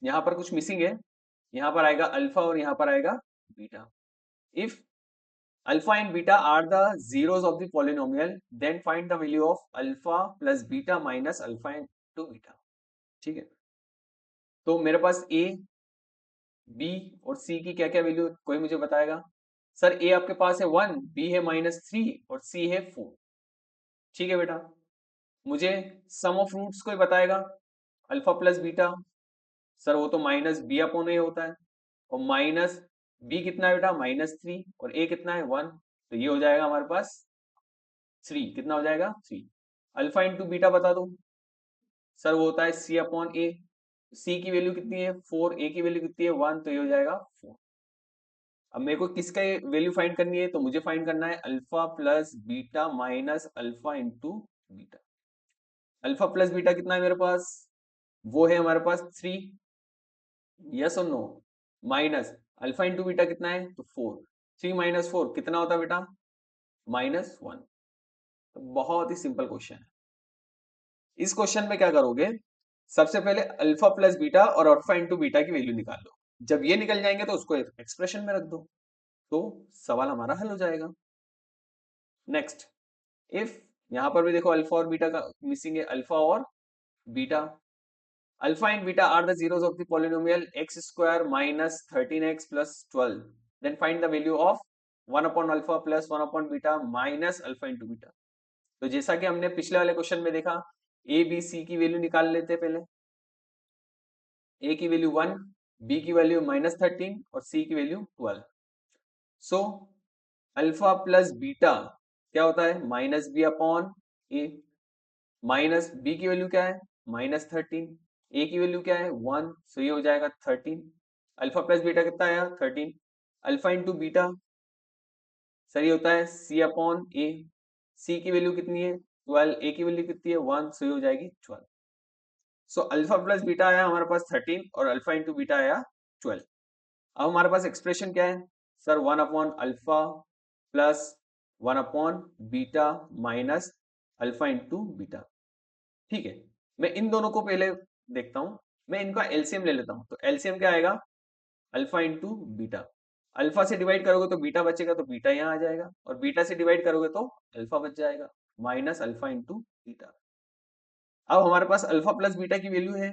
यहां पर कुछ मिसिंग है, यहां पर आएगा अल्फा और यहां पर आएगा beta. If alpha and beta are the zeros of the polynomial, then find the value of alpha plus beta minus alpha into beta। ठीक है, तो मेरे पास a, b और c की क्या क्या वैल्यू, कोई मुझे बताएगा? सर a आपके पास है 1, b है -3 और c है 4। ठीक है बेटा, मुझे सम ऑफ रूट्स कोई बताएगा? अल्फा प्लस बीटा, सर वो तो -b/a होता है। और माइनस बी कितना है बेटा? -3। और ए कितना है? 1। तो ये हो जाएगा हमारे पास 3। कितना हो जाएगा? 3। अल्फा इंटू बीटा बता दो। सर वो होता है c/a। सी की वैल्यू कितनी है? 4। ए की वैल्यू कितनी है? 1। तो ये हो जाएगा 4। अब मेरे को किसका वैल्यू फाइंड करनी है? तो मुझे फाइंड करना है alpha plus beta minus alpha into beta. Alpha plus beta कितना है मेरे पास? वो है हमारे पास 3। यस और no? Minus alpha into beta कितना है? तो 4। 3 - 4 कितना होता है बेटा? -1। तो बहुत ही सिंपल क्वेश्चन है। इस क्वेश्चन में क्या करोगे? सबसे पहले अल्फा प्लस बीटा और अल्फा इंटू बीटा की वैल्यू निकाल लो। जब ये निकल जाएंगे तो उसको एक्सप्रेशन में रख दो, तो सवाल हमारा हल हो जाएगा। नेक्स्ट, इफ यहां पर भी देखो अल्फा और बीटा का मिसिंग है, अल्फा और beta. Alpha and beta are the zeros of the polynomial x² - 13x + 12, then find the value of 1/alpha plus 1/beta minus alpha into beta। तो जैसा कि हमने पिछले वाले क्वेश्चन में देखा, ए बी सी की वैल्यू निकाल लेते हैं पहले। ए की वैल्यू 1, बी की वैल्यू -13 और सी की value 12। So alpha plus beta क्या होता है? -b/a। माइनस बी की वैल्यू क्या है? -13। ए की वैल्यू क्या है? 1। सो ये हो जाएगा 13। अल्फा प्लस बीटा कितना आया? 13। अल्फा इंटू बीटा, सर ये होता है c/a। सी की वैल्यू कितनी है? 12, ए की वैल्यू कितनी है 1, सो ये हो जाएगी 12। सो अल्फा प्लस बीटा आया हमारे पास 13 और अल्फा इंटू बीटा आया 12। अब हमारे पास एक्सप्रेशन क्या है sir, 1 upon alpha plus 1 upon beta minus alpha into beta. ठीक है, मैं इन दोनों को पहले देखता हूं, मैं इनका एलसीएम ले लेता हूं। तो एलसीएम क्या आएगा, अल्फा इंटू बीटा। अल्फा से डिवाइड करोगे तो बीटा बचेगा, तो बीटा यहाँ आ जाएगा, और बीटा से डिवाइड करोगे तो अल्फा बच जाएगा, माइनस अल्फा इंटू बीटा। अब हमारे पास अल्फा प्लस बीटा की वैल्यू है,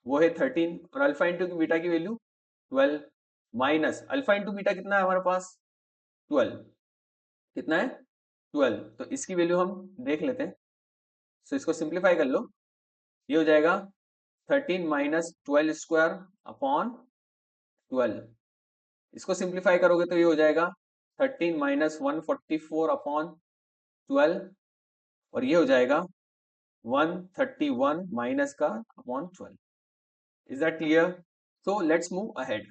वो है 13, और अल्फा इंटू बीटा की value 12, minus alpha into beta कितना है हमारे पास 12, कितना है 12। तो इसकी वैल्यू हम देख लेते हैं। सो इसको सिंप्लीफाई कर लो, ये हो जाएगा 13 माइनस 12 स्क्वायर अपॉन 12। इसको सिंप्लीफाई करोगे तो ये हो जाएगा 13 माइनस 144 अपॉन 12, और ये हो जाएगा 131 माइनस का upon 12। Is that clear? So let's move ahead.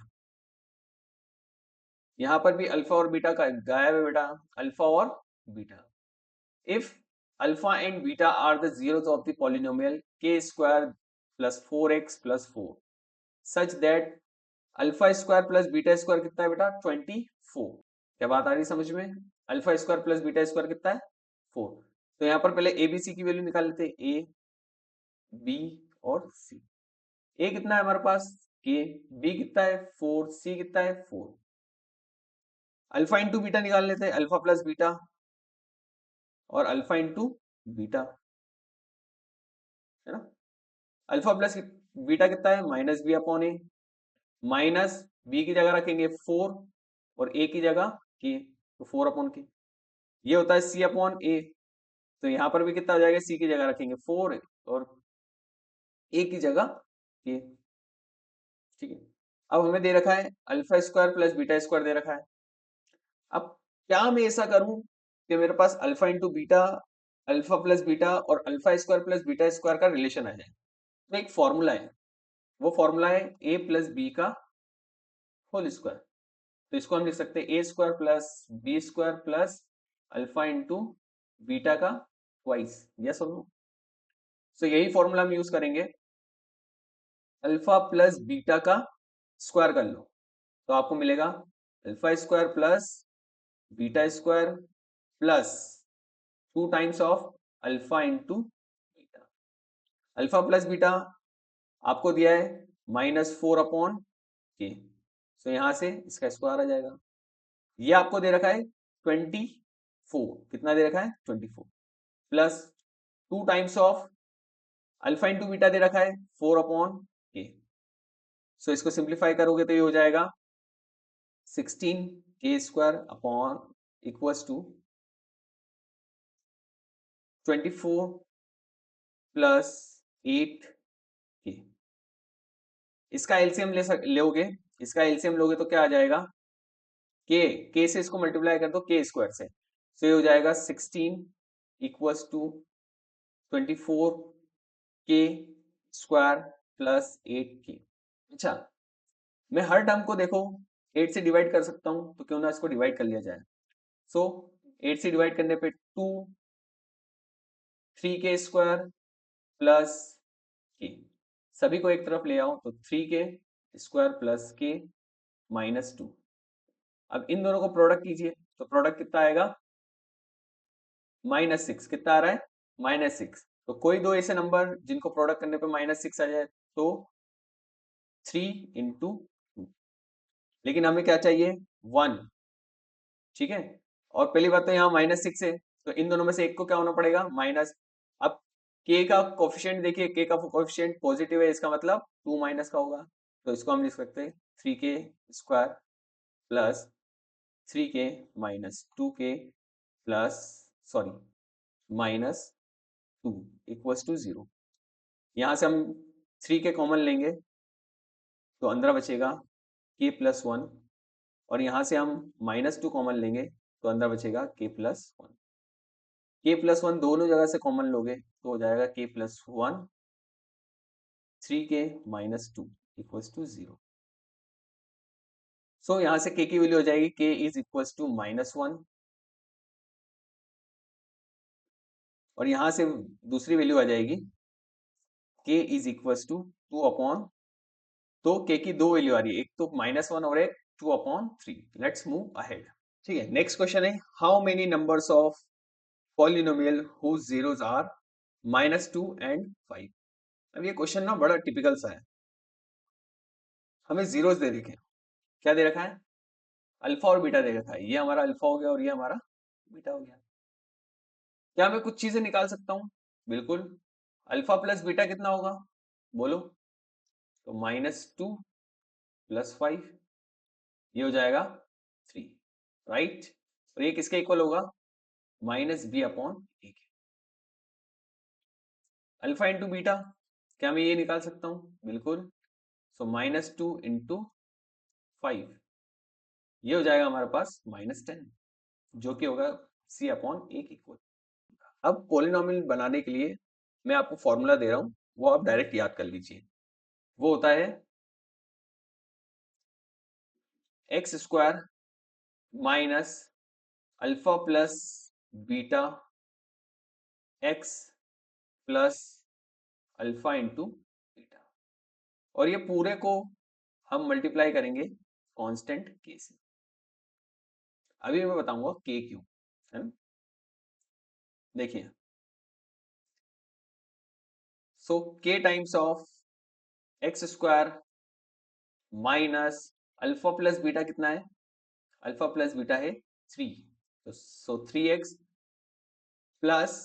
यहां पर भी अल्फा और बीटा का गायब है बेटा, अल्फा और beta. If alpha and beta are the zeros of the polynomial k square plus 4x plus 4 such that alpha square plus beta square कितना है बेटा 24। क्या बात आ रही समझ में? Alpha square plus beta square कितना है 4। तो यहाँ पर पहले ए बी सी की वैल्यू निकाल लेते हैं, ए बी और सी। ए कितना है हमारे पास के, बी कितना है 4, सी कितना है 4। अल्फा इंटू बीटा निकाल लेते हैं, अल्फा प्लस बीटा और अल्फा इंटू बीटा, है ना। अल्फा प्लस बीटा कितना है माइनस बी अपॉन ए, माइनस बी की जगह रखेंगे 4 और ए की जगह के, तो 4 अपॉन के। ये होता है सी अपॉन ए, तो यहाँ पर भी कितना हो जाएगा, सी की जगह रखेंगे 4 और ए की जगह के। ठीक है, अब हमें दे रखा है alpha square plus beta square दे रखा है। अब क्या मैं ऐसा करूं कि मेरे पास alpha into beta, alpha plus beta और alpha square plus beta square का रिलेशन आ जाए। तो एक फॉर्मूला है, वो फॉर्मूला है ए प्लस बी का होल स्क्वायर। तो इसको हम लिख सकते हैं a square plus b square plus alpha into beta का ट्वाइस। यस और नो? सो यही फॉर्मूला हम यूज करेंगे, अल्फा प्लस बीटा का स्क्वायर कर लो तो आपको मिलेगा alpha square plus beta square plus 2 times of alpha into beta. Alpha plus beta आपको दिया है -4 अपॉन के, सो यहां से इसका स्क्वायर आ जाएगा। ये आपको दे रखा है 24, कितना दे रखा है 24, plus 2 times of alpha into beta दे रखा है 4 अपॉन के। सो इसको सिंप्लीफाई करोगे तो ये हो जाएगा 16 के square upon equals to 24 plus 8 के। इसका एलसीएम लोगे, इसका एलसीएम लोगे तो क्या आ जाएगा, के से इसको मल्टीप्लाई कर दो के स्क्वायर से, तो ये हो जाएगा 16 इक्वल्स टू 24 के स्क्वायर प्लस 8 के। अच्छा, मैं हर टर्म को देखो 8 से डिवाइड कर सकता हूं, तो क्यों ना इसको डिवाइड कर लिया जाए। सो 8 से डिवाइड करने पे 2, 3 के स्क्वायर प्लस के, सभी को एक तरफ ले आओ तो 3 के स्क्वायर प्लस के माइनस 2। अब इन दोनों को प्रोडक्ट कीजिए तो प्रोडक्ट कितना आएगा -6। कितना आ रहा है -6। तो कोई दो ऐसे नंबर जिनको प्रोडक्ट करने पे -6 आ जाए तो 3 इंटू 2, लेकिन हमें क्या चाहिए 1। ठीक है, और पहली बात तो यहाँ -6 है, तो इन दोनों में से एक को क्या होना पड़ेगा माइनस। अब k का कोफिशिएंट देखिए, k का कोफिशिएंट पॉजिटिव है, इसका मतलब 2 माइनस का होगा, तो इसको हम लिख सकते हैं 3k square plus 3k minus 2k plus sorry minus 2 equals to 0। यहाँ से हम 3k कॉमन लेंगे तो अंदर बचेगा k प्लस 1, और यहाँ से हम -2 कॉमन लेंगे तो अंदर बचेगा k प्लस 1। k प्लस 1 दोनों जगह से कॉमन लोगे तो हो जाएगा k plus 1, 3k minus 2 equals to 0। So यहाँ से k की वैल्यू हो जाएगी k इज इक्वल्स टू -1, और यहां से दूसरी वैल्यू आ जाएगी k is equal to 2 upon, तो k की दो वैल्यू आ रही है, एक तो -1 और एक 2/3। Let's move ahead. ठीक है, नेक्स्ट क्वेश्चन है, how many numbers of polynomial whose zeros are -2 and 5। अब ये क्वेश्चन ना बड़ा टिपिकल सा है। हमें जीरोस दे रखे हैं, क्या दे रखा है, अल्फा और बीटा दे रखा है। ये हमारा अल्फा हो गया और ये हमारा बीटा हो गया। क्या मैं कुछ चीजें निकाल सकता हूँ? बिल्कुल। अल्फा प्लस बीटा कितना होगा, बोलो? तो -2 + 5, ये हो जाएगा 3, राइट। और ये किसके इक्वल होगा, -b/a। अल्फा इंटू बीटा, क्या मैं ये निकाल सकता हूँ? बिल्कुल। सो -2 × 5, ये हो जाएगा हमारे पास -10, जो कि होगा c/a के इक्वल। अब पॉलिनॉमियल बनाने के लिए मैं आपको फॉर्मूला दे रहा हूं, वो आप डायरेक्ट याद कर लीजिए। वो होता है x² minus alpha plus beta x plus alpha into beta, और ये पूरे को हम मल्टीप्लाई करेंगे कांस्टेंट k से। अभी मैं बताऊंगा k क्यों, है ना। देखिए, सो k times of x² minus alpha plus beta कितना है, अल्फा प्लस बीटा है 3, तो सो 3x plus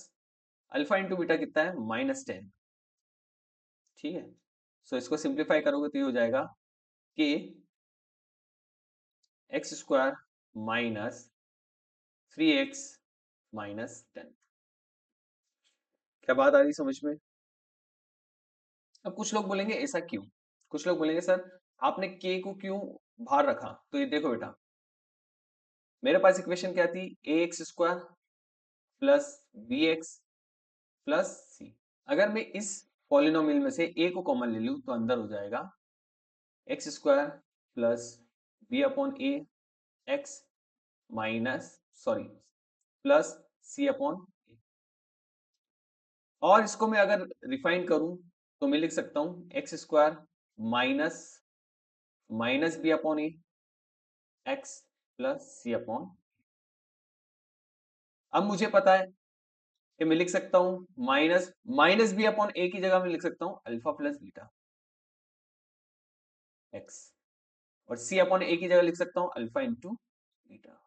alpha into beta कितना है, -10। ठीक है, सो इसको सिंप्लीफाई करोगे तो ये हो जाएगा k x² माइनस 3x -10। क्या बात आ रही समझ में? अब कुछ लोग बोलेंगे ऐसा क्यों, कुछ लोग बोलेंगे सर आपने k को क्यों बाहर रखा। तो ये देखो बेटा, मेरे पास इक्वेशन क्या थी, ax² plus bx plus c। अगर मैं इस पॉलिनोमियल में से a को कॉमन ले लूं तो अंदर हो जाएगा x² plus b/a x minus sorry plus c/a। और इसको मैं अगर रिफाइन करूं तो मैं लिख सकता हूं x² minus b/a x plus c/। अब मुझे पता है कि मैं लिख सकता हूं माइनस b/a की जगह मैं लिख सकता हूं अल्फा प्लस बीटा x, और c/a की जगह लिख सकता हूं अल्फा इंटू बीटा।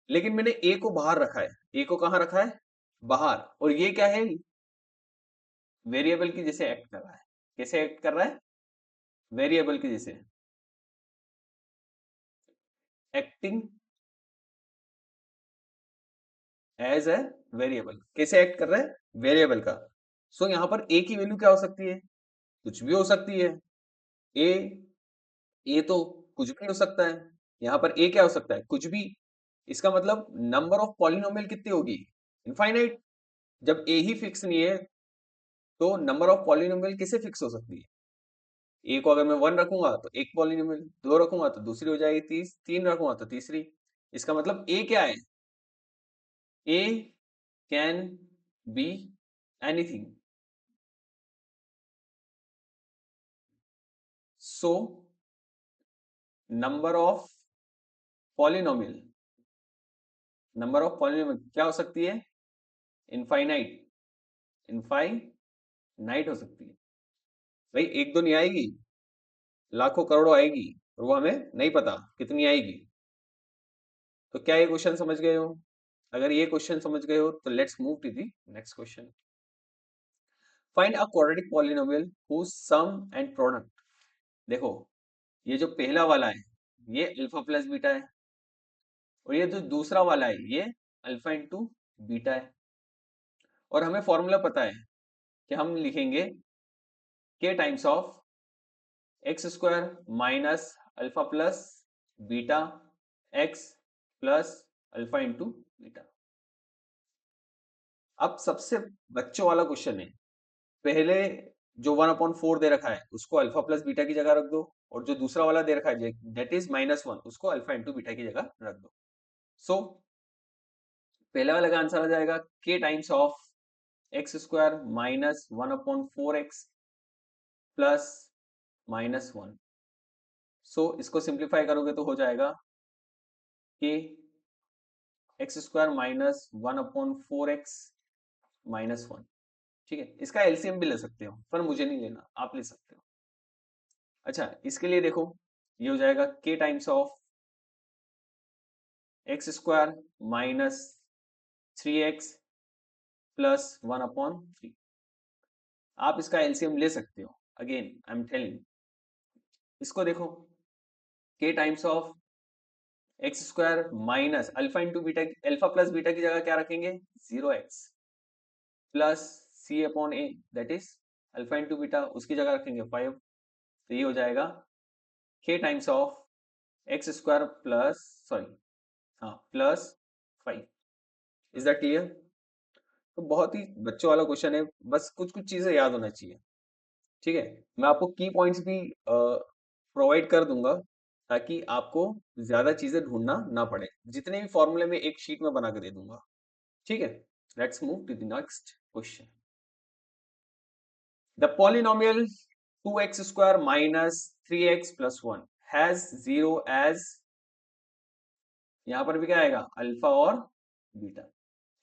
लेकिन मैंने a को बाहर रखा है, a को कहां रखा है, बाहर, और ये क्या है, वेरिएबल की जैसे एक्ट कर रहा है। कैसे एक्ट कर रहा है, वेरिएबल की जैसे, एक्टिंग एज ए वेरिएबल। कैसे एक्ट कर रहा है, वेरिएबल का। सो यहां पर a की वैल्यू क्या हो सकती है, कुछ भी हो सकती है। a ए तो कुछ भी हो सकता है, यहाँ पर ए क्या हो सकता है, कुछ भी। इसका मतलब नंबर ऑफ पॉलिनोमियल कितनी होगी, इनफाइनाइट। जब ए ही फिक्स नहीं है तो नंबर ऑफ पॉलिनोमियल कैसे फिक्स हो सकती है। ए को अगर मैं 1 रखूंगा तो एक पॉलिनोमियल, 2 रखूंगा तो दूसरी हो जाएगी, 3 रखूंगा तो तीसरी। इसका मतलब ए क्या है, a can be anything. So number of polynomial, number of polynomial क्या हो सकती है, इनफाइनाइट, इनफाइनाइट हो सकती है। भाई एक दो नहीं आएगी, लाखों करोड़ों आएगी, और वो हमें नहीं पता कितनी आएगी। तो क्या ये क्वेश्चन समझ गए हो? अगर ये क्वेश्चन समझ गए हो तो let's move to the next question. Find a quadratic polynomial whose sum and product. देखो, ये जो पहला वाला है ये अल्फा प्लस बीटा है, और ये जो दूसरा वाला है ये अल्फा इंटू बीटा है। और हमें फॉर्मूला पता है कि हम लिखेंगे k times of x² minus alpha plus beta x plus alpha into beta. अब सबसे बच्चों वाला क्वेश्चन है, पहले जो 1/4 दे रखा है उसको अल्फा प्लस बीटा की जगह रख दो, और जो दूसरा वाला दे रखा है दैट इज -1 उसको अल्फा इंटू बीटा की जगह रख दो। सो पहले वाले का आंसर आ जाएगा k times of x square minus 1/4x plus -1। सो इसको सिंप्लीफाई करोगे तो हो जाएगा कि एक्स स्क्वायर माइनस 1/4x -1। ठीक है, इसका एलसीएम भी ले सकते हो पर मुझे नहीं लेना, आप ले सकते हो। अच्छा, इसके लिए देखो, ये हो जाएगा k times of x square minus 3x plus 1/3। आप इसका एलसीएम ले सकते हो, अगेन आई एम टेलिंग। इसको देखो, k times of x square minus alpha into beta, alpha plus beta की जगह क्या रखेंगे, 0x plus c/a, that is alpha into beta, उसकी जगह रखेंगे 5। तो ये हो जाएगा k times of x square plus, sorry, हाँ, प्लस 5। Is that clear? तो बहुत ही बच्चों वाला क्वेश्चन है, बस कुछ कुछ चीजें याद होना चाहिए। ठीक है, मैं आपको की पॉइंट्स भी प्रोवाइड कर दूंगा ताकि आपको ज्यादा चीजें ढूंढना ना पड़े। जितने भी फॉर्मूले में एक शीट में बना के दे दूंगा। ठीक है, let's move to the next question. The polynomial 2x square minus 3x plus 1 has 0 as, यहां पर भी क्या आएगा, अल्फा और बीटा।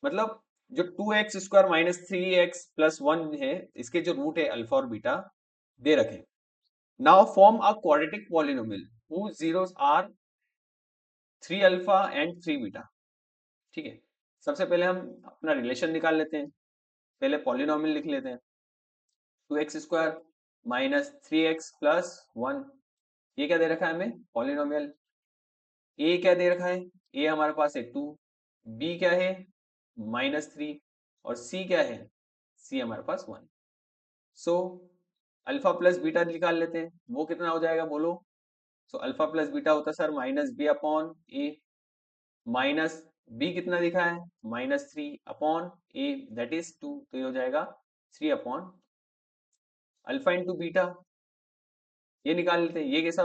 मतलब जो 2x square minus 3x plus 1 है, इसके जो रूट है अल्फा और बीटा दे रखे। Now form a quadratic polynomial whose zeros are 3 alpha and 3 beta. ठीक है, सबसे पहले हम अपना रिलेशन निकाल लेते हैं। पहले पॉलिनोमियल लिख लेते हैं। 2x square minus 3x plus 1, ये क्या दे रखा है हमें, पॉलिनोमियल। ए क्या दे रखा है, ए हमारे पास है 2, बी क्या है -3, और सी क्या है, सी हमारे पास 1। सो अल्फा प्लस बीटा निकाल लेते हैं, वो कितना हो जाएगा बोलो। सो अल्फा प्लस बीटा होता है सर -b/a, माइनस बी कितना दिखा है, -3/a, दैट इज 2। तो ये हो जाएगा 3 अल्फा इंटू बीटा, ये निकाल लेते हैं। ये कैसा,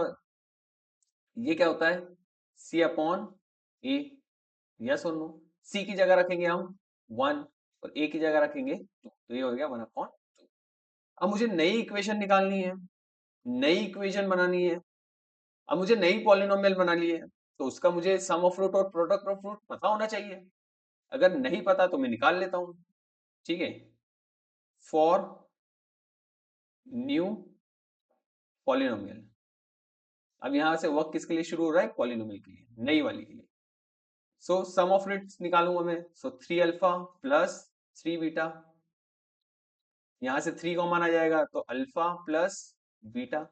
ये क्या होता है, c/a, यस और नो। सी की जगह रखेंगे हम 1 और ए की जगह रखेंगे 2, तो ये हो गया 1/2। अब मुझे नई इक्वेशन निकालनी है, नई इक्वेशन बनानी है। अब मुझे नई पॉलिनोमियल बनानी है, तो उसका मुझे सम ऑफ रूट और प्रोडक्ट ऑफ रूट पता होना चाहिए। अगर नहीं पता तो मैं निकाल लेता हूं। ठीक है, फॉर न्यू पॉलिनोमियल। अब यहां से वर्क किसके लिए शुरू हो रहा है, पॉलिनोमियल के लिए, नई वाली के लिए। सो सम ऑफ रूट्स निकालूंगा मैं। सो 3 अल्फा प्लस 3 बीटा, यहां से 3 कॉमन आ जाएगा, तो alpha plus beta.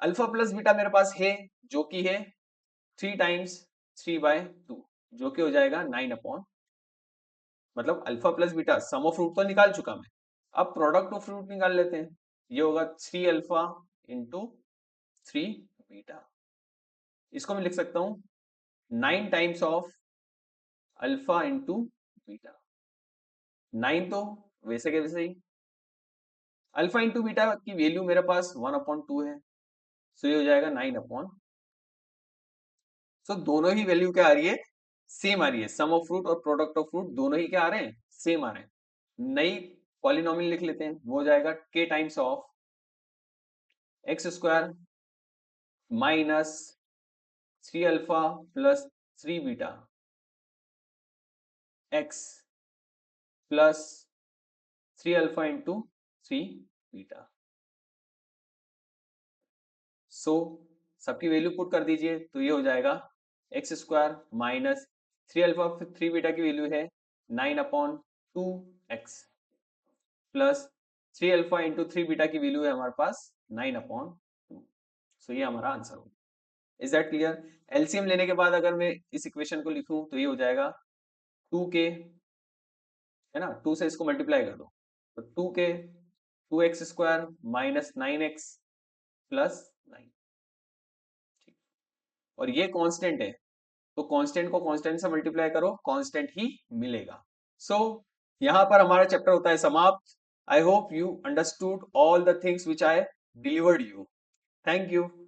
Alpha plus beta मेरे पास है, जो कि है 3 टाइम्स 3/2, जो कि हो जाएगा 9 मतलब alpha plus beta sum of root तो निकाल चुका मैं। अब प्रोडक्ट ऑफ रूट निकाल लेते हैं। ये होगा 3 अल्फा इंटू 3 बीटा। इसको मैं लिख सकता हूं 9 times of alpha into beta. 9 तो वैसे के वैसे ही, अल्फा इंटू बीटा की वैल्यू मेरे पास 1/2 है। सो ये हो जाएगा 9। सो दोनों ही वैल्यू क्या आ रही है, सेम आ रही है। सम ऑफ रूट और प्रोडक्ट ऑफ रूट दोनों ही क्या आ रहे हैं, सेम आ रहे हैं। नई पॉलिनोमियल लिख लेते हैं, वो हो जाएगा k times of x square minus 3 alpha plus 3 beta x plus 3 alpha into 3 beta. So सबकी वैल्यू पुट कर दीजिए, तो ये हो जाएगा x square minus 3 alpha 3 beta की वैल्यू है 9/2x plus 3 alpha into 3 beta की वैल्यू है हमारे पास 9/2। सो ये हमारा आंसर होगा। Is that clear? एलसीएम लेने के बाद अगर मैं इस इक्वेशन को लिखूं तो ये हो जाएगा 2k, है ना, 2 से इसको मल्टीप्लाई कर दो, तो 2k 2x square minus 9x plus 9। और ये कांस्टेंट है, तो कांस्टेंट को कांस्टेंट से मल्टीप्लाई करो, कांस्टेंट ही मिलेगा। सो यहां पर हमारा चैप्टर होता है समाप्त। I hope you understood all the things which I delivered you. Thank you.